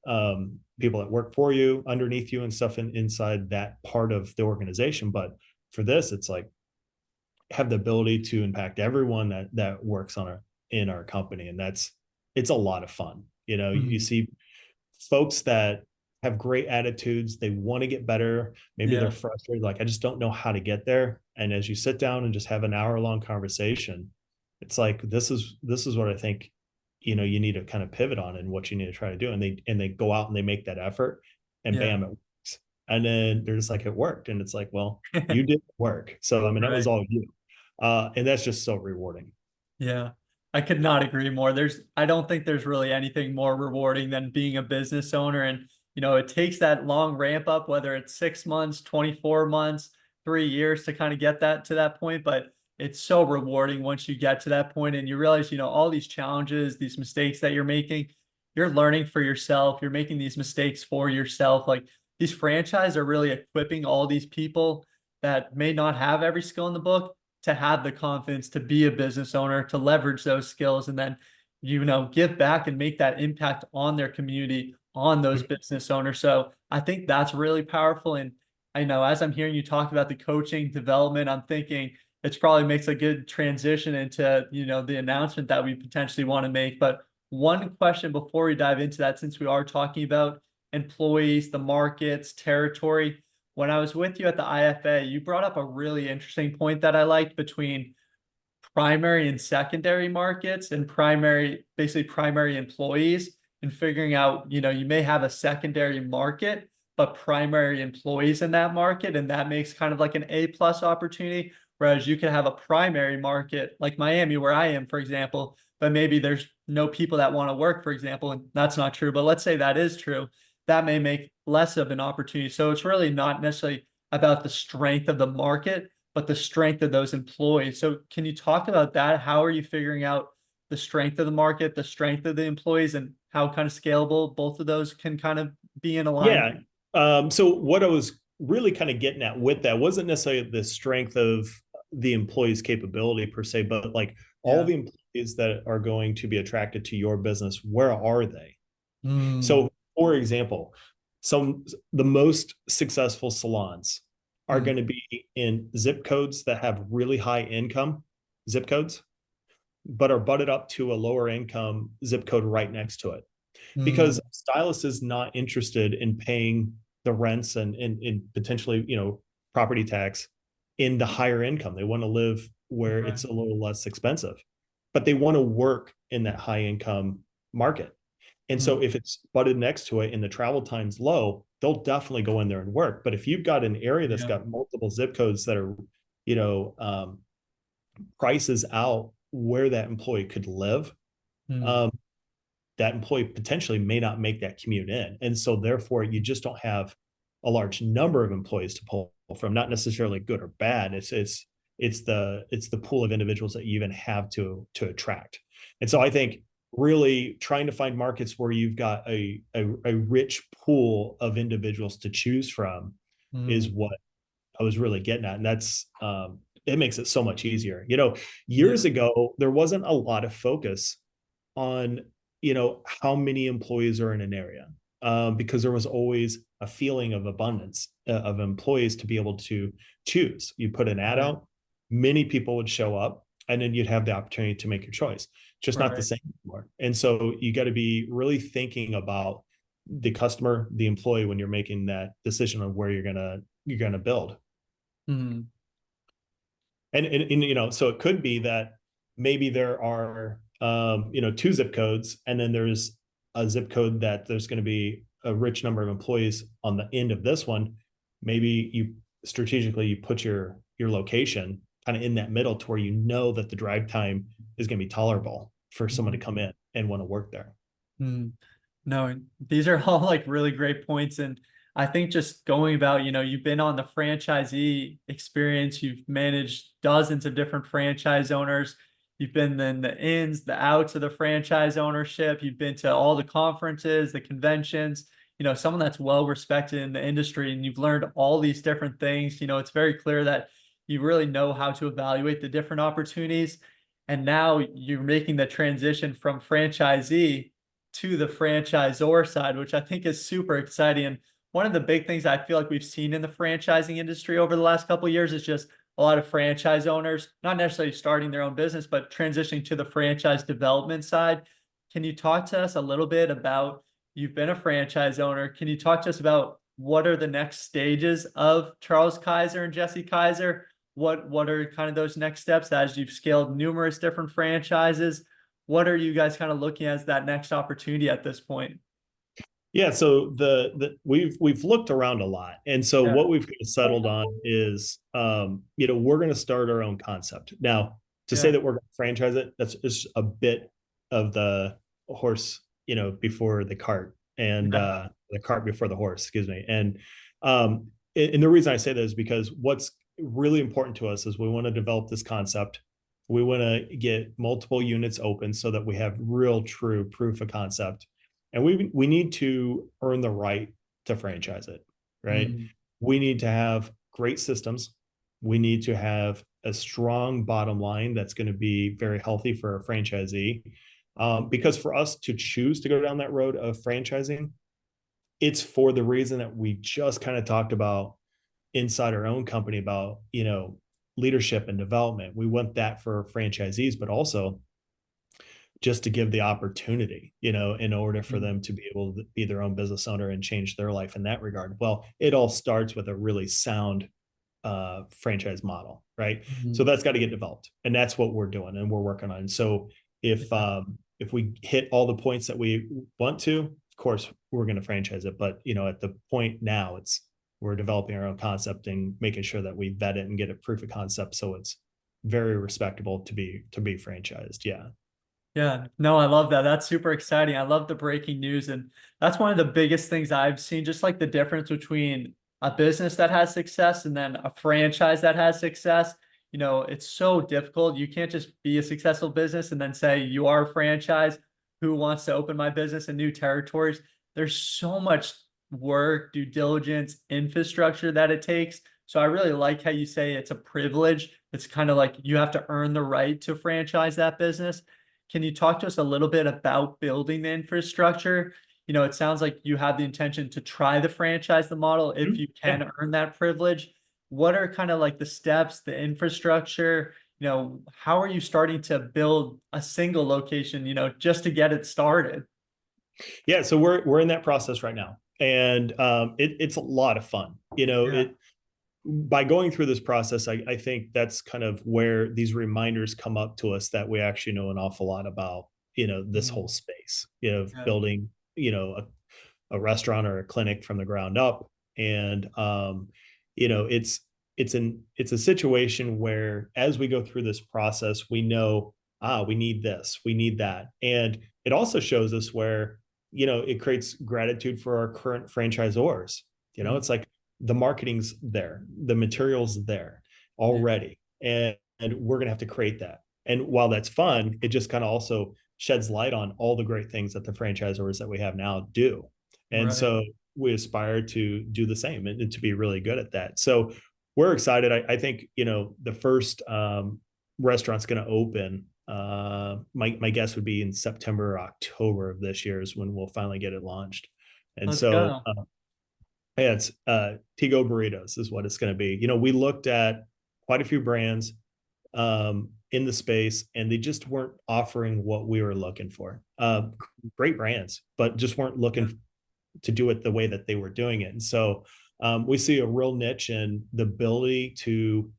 People that work for you, underneath you, and stuff inside that part of the organization. But for this, it's like have the ability to impact everyone that works in our company, and it's a lot of fun. You Mm, see folks that have great attitudes, they want to get better, maybe they're yeah. frustrated, like, I just don't know how to get there. And as you sit down and just have an hour long conversation, it's like, this is what I think you need to kind of pivot on and what you need to try to do. And they go out and they make that effort, and Yeah. bam, it works. And then they're just like, it worked. And it's like, well, you did work. So I mean, that was Right. all you. And that's just so rewarding. Yeah. I could not agree more. I don't think there's really anything more rewarding than being a business owner. And, it takes that long ramp up, whether it's 6 months, 24 months, 3 years to kind of get that to that point. But it's so rewarding once you get to that point and you realize, all these challenges, these mistakes that you're making, you're learning for yourself. You're making these mistakes for yourself. Like these franchise are really equipping all these people that may not have every skill in the book to have the confidence to be a business owner, to leverage those skills, and then, give back and make that impact on their community, on those business owners. So I think that's really powerful. And I know as I'm hearing you talk about the coaching development, I'm thinking it probably makes a good transition into, the announcement that we potentially want to make. But one question before we dive into that, since we are talking about employees, the markets, territory, when I was with you at the IFA, you brought up a really interesting point that I liked between primary and secondary markets and basically primary employees, and figuring out, you may have a secondary market, but primary employees in that market. And that makes kind of like an A plus opportunity. Whereas you could have a primary market like Miami, where I am, for example, but maybe there's no people that want to work, for example, and that's not true. But let's say that is true, that may make less of an opportunity. So it's really not necessarily about the strength of the market, but the strength of those employees. So can you talk about that? How are you figuring out the strength of the market, the strength of the employees, and how kind of scalable both of those can kind of be in Yeah. alignment? So what I was really kind of getting at with that wasn't necessarily the strength of the employee's capability per se, but like all Yeah. the employees that are going to be attracted to your business, where are they? Mm, So, for example, the most successful salons are mm, going to be in zip codes that have really high income zip codes, but are butted up to a lower income zip code right next to it. mm, Because a stylist is not interested in paying the rents and potentially, property tax in the higher income. They want to live where right. it's a little less expensive, but they want to work in that high income market. And so Mm, if it's butted next to it and the travel time's low, they'll definitely go in there and work. But if you've got an area that's yeah. got multiple zip codes that are, you know, um, prices out where that employee could live, Mm, um, that employee potentially may not make that commute in. And so therefore you just don't have a large number of employees to pull from, not necessarily good or bad. It's the pool of individuals that you even have to attract. And so I think really trying to find markets where you've got a rich pool of individuals to choose from is mm, what I was really getting at. And that's it makes it so much easier. yeah. Years ago, there wasn't a lot of focus on how many employees are in an area, because there was always a feeling of abundance of employees to be able to choose. You put an ad Right. out, many people would show up, and then you'd have the opportunity to make your choice. Just not the Right. same anymore. And so you got to be really thinking about the customer, the employee, when you're making that decision on where you're gonna build. Mm, And so it could be that maybe there are two zip codes, and then there's a zip code that there's going to be a rich number of employees on the end of this one. Maybe you strategically you put your location kind of in that middle to where you know that the drive time is going to be tolerable for someone to mm, come in and want to work there. mm. No, these are all like really great points. And I think just going about, you've been on the franchisee experience, you've managed dozens of different franchise owners, you've been in the ins, the outs of the franchise ownership, you've been to all the conferences, the conventions, someone that's well respected in the industry, and you've learned all these different things. It's very clear that you really know how to evaluate the different opportunities. And now you're making the transition from franchisee to the franchisor side, which I think is super exciting. And one of the big things I feel like we've seen in the franchising industry over the last couple of years is just a lot of franchise owners, not necessarily starting their own business, but transitioning to the franchise development side. Can you talk to us a little bit about, you've been a franchise owner. Can you talk to us about what are the next stages of Charles Kaiser and Jesse Kaiser? What are kind of those next steps as you've scaled numerous different franchises? what are you guys kind of looking as that next opportunity at this point? Yeah, so we've looked around a lot, and so Yeah. what we've settled on is, we're going to start our own concept. Now, to say Yeah. that we're going to franchise it, that's just a bit of the horse, before the cart, and Yeah. the cart before the horse, excuse me. And the reason I say that is because what's really important to us is we want to develop this concept. We want to get multiple units open so that we have real, true proof of concept, and we need to earn the right to franchise it, right? Mhm. We need to have great systems. We need to have a strong bottom line that's going to be very healthy for a franchisee. Because for us to choose to go down that road of franchising, it's for the reason that we just kind of talked about inside our own company about, leadership and development. We want that for franchisees, but also just to give the opportunity, in order for Mhm. them to be able to be their own business owner and change their life in that regard. Well, it all starts with a really sound franchise model, right? So Mhm. that's got to get developed, and that's what we're doing and we're working on. So Yeah. if we hit all the points that we want to, of course, we're going to franchise it. But at the point now, it's we're developing our own concept and making sure that we vet it and get a proof of concept so it's very respectable to be franchised. Yeah. Yeah, no, I love that. That's super exciting. I love the breaking news. And that's one of the biggest things I've seen, just like the difference between a business that has success and then a franchise that has success. It's so difficult. You can't just be a successful business and then say you are a franchise who wants to open my business in new territories. There's so much work, due diligence, infrastructure that it takes. So I really like how you say it's a privilege. It's kind of like you have to earn the right to franchise that business. Can you talk to us a little bit about building the infrastructure? It sounds like you have the intention to try the franchise the model if you Yeah. can earn that privilege. What are kind of like the steps, the infrastructure? How are you starting to build a single location, just to get it started? Yeah, so we're in that process right now, and it's a lot of fun. Yeah. It By going through this process, I think that's kind of where these reminders come up to us that we actually know an awful lot about this whole Mhm. space, of Yeah. building a restaurant or a clinic from the ground up. And it's a situation where as we go through this process, we know, we need this, we need that. And it also shows us where, it creates gratitude for our current franchisors. Mhm. It's like the marketing's there, the material's there Yeah. already. And we're gonna have to create that. And while that's fun, it just kind of also sheds light on all the great things that the franchisors that we have now do. And Right. so we aspire to do the same and to be really good at that. So we're excited. I think, the first restaurant's going to open. My guess would be in September or October of this year is when we'll finally get it launched. And Let's so, go. yeah, it's Tigo Burritos is what it's going to be. We looked at quite a few brands in the space, and they just weren't offering what we were looking for. Great brands, but just weren't Yeah. looking to do it the way that they were doing it. And so we see a real niche in the ability to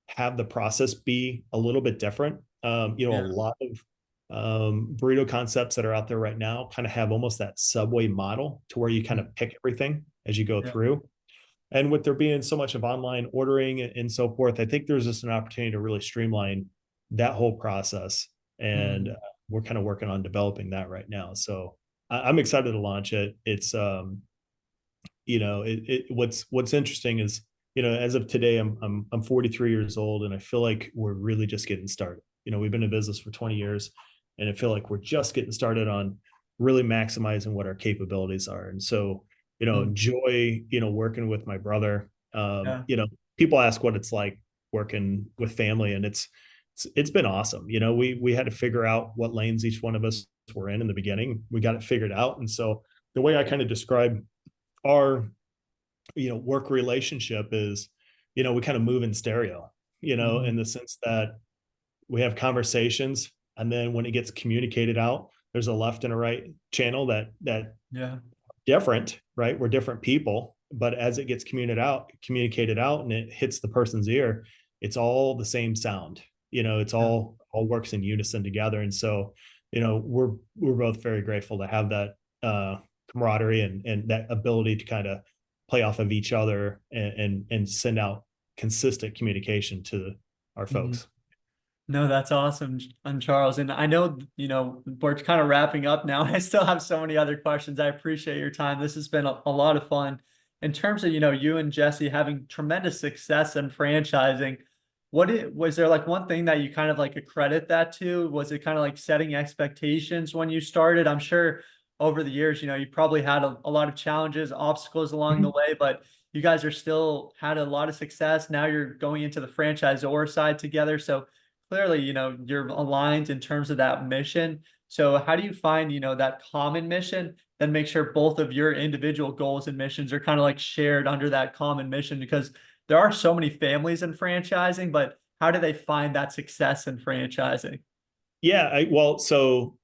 have the process be a little bit different. A Yeah. lot of burrito concepts that are out there right now kind of have almost that Subway model to where you kind Mhm. of pick everything as you go Yeah. through. And with there being so much of online ordering and so forth, I think there's just an opportunity to really streamline that whole process. And Mhm. we're kind of working on developing that right now. So I'm excited to launch it. It's what's interesting is, as of today, I'm 43 years old, and I feel like we're really just getting started. We've been in business for 20 years, and I feel like we're just getting started on really maximizing what our capabilities are. And so, Mhm. enjoy, working with my brother. Yeah. People ask what it's like working with family, and it's been awesome. We had to figure out what lanes each one of us were in the beginning. We got it figured out. And so the way I kind of describe our work relationship is, we kind of move in stereo, in Mhm. the sense that we have conversations, and then when it gets communicated out, there's a left and a right channel that Yeah. different, right? We're different people, but as it gets communicated out and it hits the person's ear, it's all the same sound. It's Yeah. all works in unison together. And so we're both very grateful to have that camaraderie and that ability to kind of play off of each other and send out consistent communication to our Mhm. folks. No, that's awesome, Charles. And I know, we're kind of wrapping up now. I still have so many other questions. I appreciate your time. This has been a lot of fun. In terms of, you and Jesse having tremendous success in franchising, was there like one thing that you kind of like accredit that to? Was it kind of like setting expectations when you started? I'm sure over the years, you probably had a lot of challenges, obstacles along the Mhm. way, but you guys are still had a lot of success. Now you're going into the franchisor side together. So clearly, you're aligned in terms of that mission. So how do you find, that common mission, then make sure both of your individual goals and missions are kind of like shared under that common mission? Because there are so many families in franchising, but how do they find that success in franchising? Yeah, well, so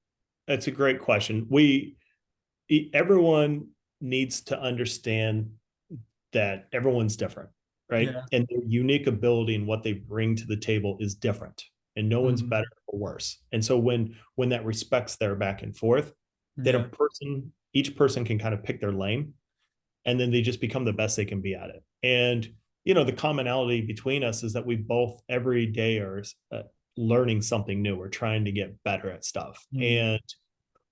that's a great question. Everyone needs to understand that everyone's different, right? Yeah. And their unique ability and what they bring to the table is different, and no one's Mhm. better or worse. And so when that respect's there back and forth, then Yeah. each person can kind of pick their lane, and then they just become the best they can be at it. And the commonality between us is that we both every day are learning something new. We're trying to get better at stuff. Mhm. And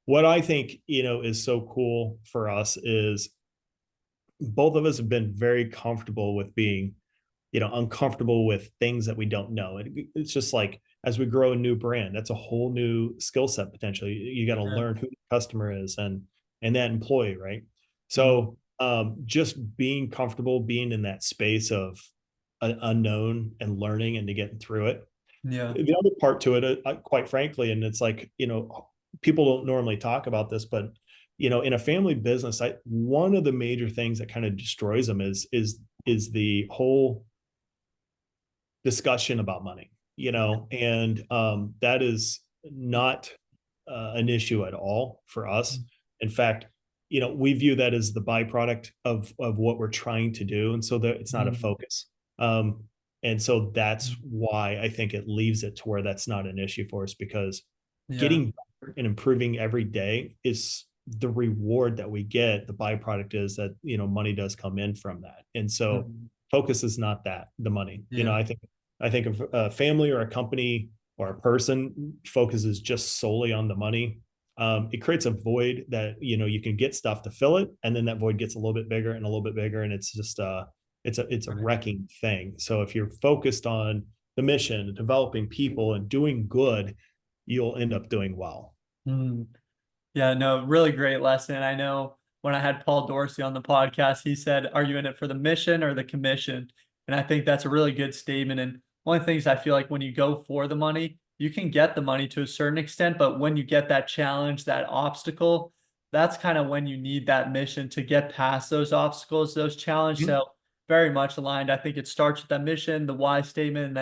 what I think is so cool for us is both of us have been very comfortable with being uncomfortable with things that we don't know. It's just like as we grow a new brand, that's a whole new skill set potentially. You got to Yeah. learn who the customer is and that employee, right? Mhm. So just being comfortable being in that space of unknown and learning and to get through it. Yeah. The other part to it, quite frankly, and it's like, people don't normally talk about this, but in a family business, one of the major things that kind of destroys them is the whole discussion about money, and that is not an issue at all for us. In fact, we view that as the byproduct of what we're trying to do, and so that it's not a Mhm. focus. And so that's why I think it leaves it to where that's not an issue for us, because Yeah. getting better and improving every day is the reward that we get. The byproduct is that money does come in from that, and so Mhm. focus is not that the money. Yeah. I think if a family or a company or a person focuses just solely on the money, it creates a void that you can get stuff to fill it, and then that void gets a little bit bigger and a little bit bigger, and it's just it's a Right. wrecking thing. So if you're focused on the mission, developing people, and doing good, you'll end up doing well. Mhm. Yeah, no, really great lesson. I know when I had Paul Dorsey on the podcast, he said, "Are you in it for the mission or the commission?" And I think that's a really good statement. And one of the things I feel like when you go for the money, you can get the money to a certain extent, but when you get that challenge, that obstacle, that's kind of when you need that mission to get past those obstacles, those challenges. Mhm. So very much aligned. I think it starts with that mission, the why statement, and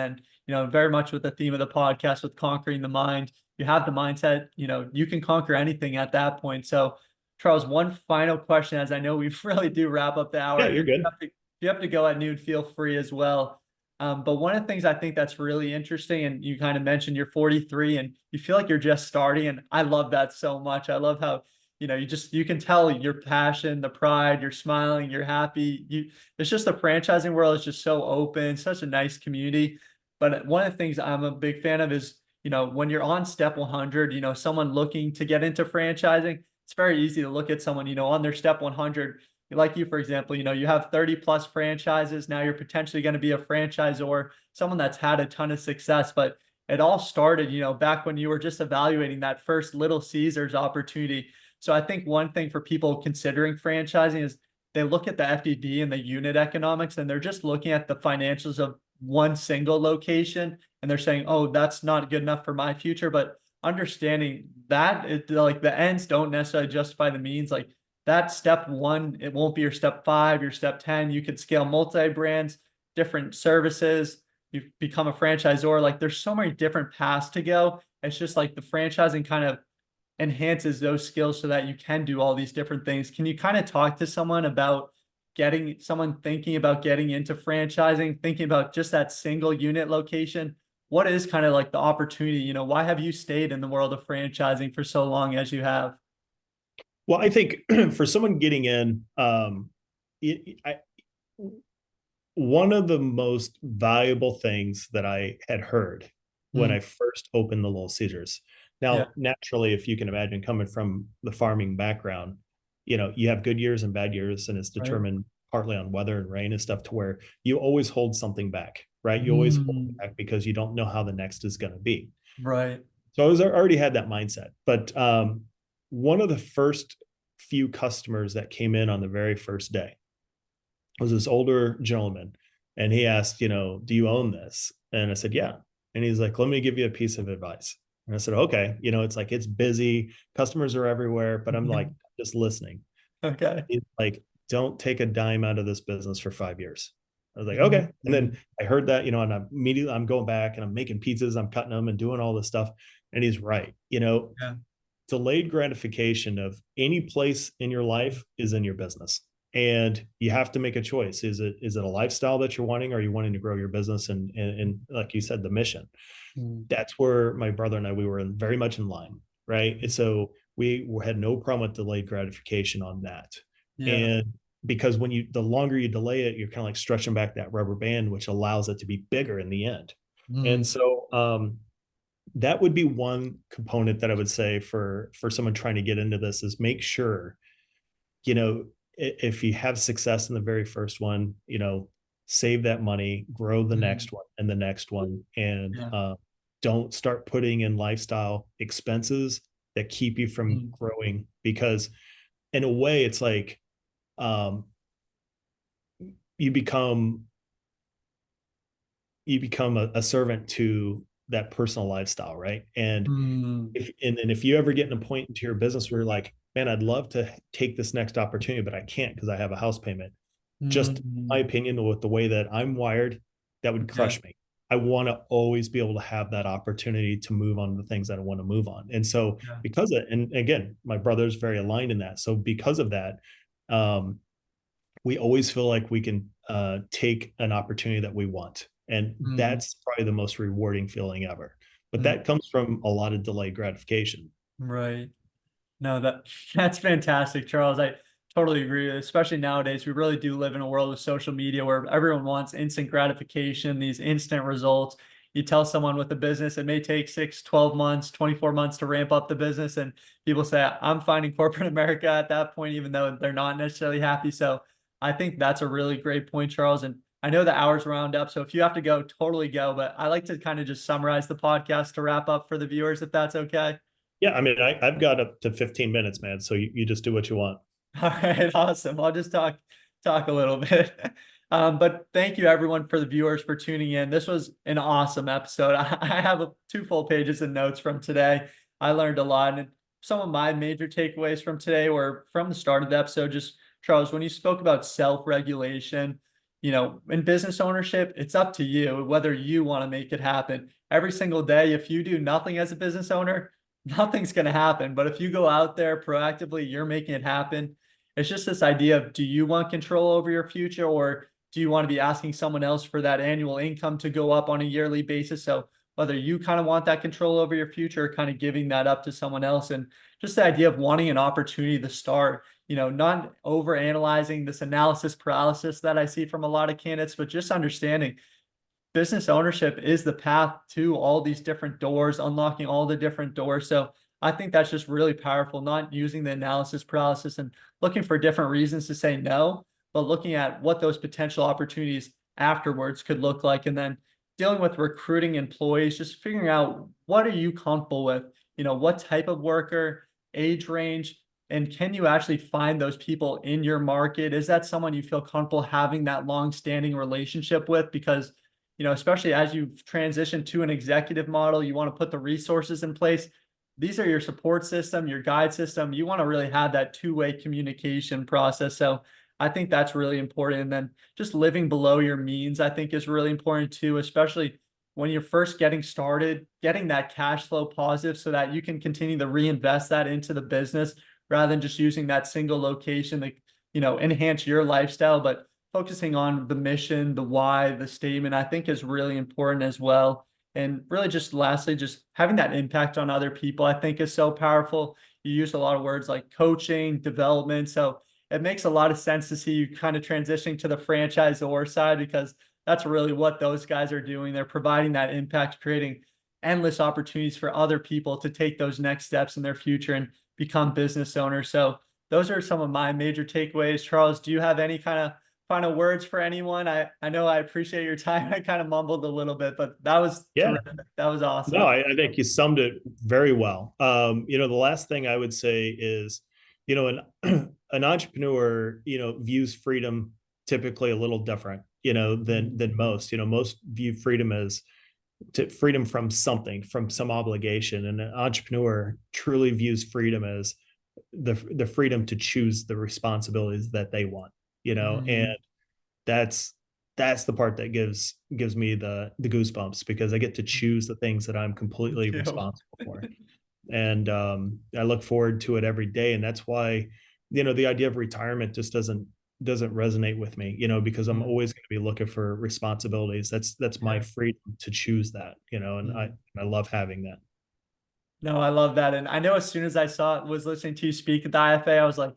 then, very much with the theme of the podcast with conquering the mind. You have the mindset, you can conquer anything at that point. So, Charles, one final question, as I know we really do wrap up the hour, Yeah, and you're if you good. have to, if you have to go at noon, feel free as well. But one of the things I think that's really interesting, and you kind of mentioned you're 43 and you feel like you're just starting, and I love that so much. I love how you can tell your passion, the pride, you're smiling, you're happy. It's just the franchising world is just so open, such a nice community. But one of the things I'm a big fan of is when you're on step 100, someone looking to get into franchising, it's very easy to look at someone, on their step 100, like you, for example, you have 30 plus franchises. Now you're potentially going to be a franchisor, someone that's had a ton of success, but it all started, back when you were just evaluating that first Little Caesars opportunity. So I think one thing for people considering franchising is they look at the FDD and the unit economics, and they're just looking at the financials of one single location, and they're saying, "Oh, that's not good enough for my future." But understanding that like the ends don't necessarily justify the means. Like that step one, it won't be your step five, your step 10. You could scale multi-brands, different services. You become a franchisor. Like there's so many different paths to go. It's just like the franchising kind of enhances those skills so that you can do all these different things. Can you kind of talk to someone about getting someone thinking about getting into franchising, thinking about just that single unit location? what is kind of like the opportunity? You know, why have you stayed in the world of franchising for so long as you have? Well, I think for someone getting in, I, one of the most valuable things that I had heard when Mm, I first opened the Little Caesars. yeah, Now, naturally, if you can imagine coming from the farming background, you have good years and bad years, and it's right. determined partly on weather and rain and stuff to where you always hold something back, right? You always hold Mm, back because you don't know how the next is going to be. right. So already had that mindset. But one of the first few customers that came in on the very first day was this older gentleman, and he asked, do you own this? And I said, yeah. And he's like, let me give you a piece of advice. And I said, okay. It's like it's busy, customers are everywhere, but I'm like just listening. Okay. He's like, don't take a dime out of this business for 5 years. I was like, okay. And Mm, then I heard that, and I'm going back and I'm making pizzas, I'm cutting them and doing all this stuff. And he's right. yeah. Delayed gratification of any place in your life is in your business, and you have to make a choice. Is it a lifestyle that you're wanting, or are you wanting to grow your business? And like you said, the mission. Mm, That's where my brother and I, we were very much in line, right? And so we had no problem with delayed gratification on that. yeah. And because the longer you delay it, you're kind of like stretching back that rubber band, which allows it to be bigger in the end. And Mm, so that would be one component that I would say for someone trying to get into this is make sure, you know, if you have success in the very first one, save that money, grow the mm, next one and the next one, and yeah. don't start putting in lifestyle expenses that keep you from Mm, growing. Because in a way, it's like um, you become a servant to that personal lifestyle, right? And mm, if you ever get in a point into your business where you're like, man, I'd love to take this next opportunity, but I can't because I have a house payment. Just my mm, opinion, with the way that I'm wired, that would yeah. crush me. I want to always be able to have that opportunity to move on to the things that I want to move on. And so Yeah. and again, my brother's very aligned in that. So because of that, um, we always feel like we can take an opportunity that we want. And Mm, that's probably the most rewarding feeling ever. But mm, that comes from a lot of delayed gratification. right. No, that's fantastic, Charles. I totally agree. Especially nowadays, we really do live in a world of social media where everyone wants instant gratification, these instant results. You tell someone with a business, it may take 6, 12 months, 24 months to ramp up the business. And people say, I'm finding corporate America at that point, even though they're not necessarily happy. So I think that's a really great point, Charles. And I know the hours round up. So if you have to go, totally go. But I like to kind of just summarize the podcast to wrap up for the viewers, if that's okay. Yeah, I mean, I've got up to 15 minutes, man. So you just do what you want. All right, awesome. I'll just talk a little bit. But thank you everyone for the viewers for tuning in. This was an awesome episode. I have two full pages of notes from today. I learned a lot, and some of my major takeaways from today were from the start of the episode. Just Charles, when you spoke about self-regulation, in business ownership, it's up to you whether you want to make it happen. Every single day, if you do nothing as a business owner, nothing's going to happen. But if you go out there proactively, you're making it happen. It's just this idea of, do you want control over your future, or do you want to be asking someone else for that annual income to go up on a yearly basis? So whether you kind of want that control over your future or kind of giving that up to someone else, and just the idea of wanting an opportunity to start, not over analyzing this analysis paralysis that I see from a lot of candidates, but just understanding business ownership is the path to all these different doors, unlocking all the different doors. So I think that's just really powerful, not using the analysis paralysis and looking for different reasons to say no, but looking at what those potential opportunities afterwards could look like. And then dealing with recruiting employees, just figuring out, what are you comfortable with? What type of worker, age range, and can you actually find those people in your market? Is that someone you feel comfortable having that long-standing relationship with? Because especially as you transition to an executive model, you want to put the resources in place. These are your support system, your guide system. You want to really have that two-way communication process. So I think that's really important. And then just living below your means, I think is really important too, especially when you're first getting started, getting that cash flow positive so that you can continue to reinvest that into the business rather than just using that single location to, enhance your lifestyle. But focusing on the mission, the why, the statement, I think is really important as well. And really just lastly, just having that impact on other people, I think is so powerful. You used a lot of words like coaching, development. So it makes a lot of sense to see you kind of transitioning to the franchisor side, because that's really what those guys are doing. They're providing that impact, creating endless opportunities for other people to take those next steps in their future and become business owners. So those are some of my major takeaways. Charles, do you have any kind of final words for anyone? I know I appreciate your time. I kind of mumbled a little bit, but that was Yeah. terrific. That was No, awesome. I think you summed it very well. The last thing I would say is, an entrepreneur, views freedom typically a little different, than most. Most view freedom as freedom from something, from some obligation, and an entrepreneur truly views freedom as the freedom to choose the responsibilities that they want. And Mm, that's that's the part that gives me the goosebumps, because I get to choose the things that I'm me completely too. responsible for. And I look forward to it every day. And that's why, the idea of retirement just doesn't resonate with me, because I'm Mm, always going to be looking for responsibilities. That's my yeah. freedom to choose that, and I Mm. I love having that. No, I love that. And I know as soon as I was listening to you speak at the IFA, I was like,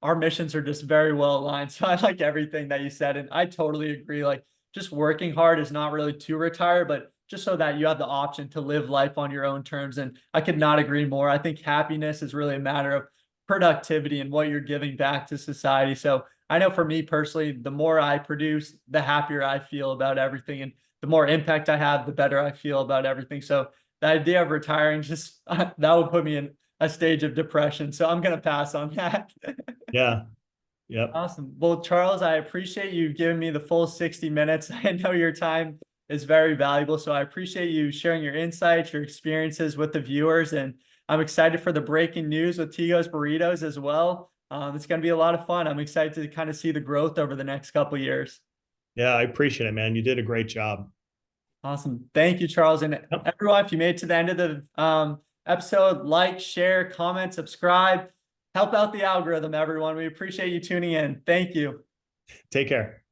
our missions are just very well aligned. So I like everything that you said. And I totally agree. Like just working hard is not really to retire, but just so that you have the option to live life on your own terms. And I could not agree more. I think happiness is really a matter of productivity and what you're giving back to society. So I know for me personally, the more I produce, the happier I feel about everything. And the more impact I have, the better I feel about everything. So the idea of retiring just that would put me in a stage of depression. So I'm going to pass on that. Yeah. Yep. Awesome. Well, Charles, I appreciate you giving me the full 60 minutes. I know your time is very valuable, so I appreciate you sharing your insights, your experiences with the viewers, and I'm excited for the breaking news with Tigo's Burritos as well. It's going to be a lot of fun. I'm excited to kind of see the growth over the next couple of years. Yeah, I appreciate it, man. You did a great job. Awesome. Thank you, Charles. And Yep. everyone, if you made it to the end of the episode, like, share, comment, subscribe, help out the algorithm, everyone. We appreciate you tuning in. Thank you. Take care.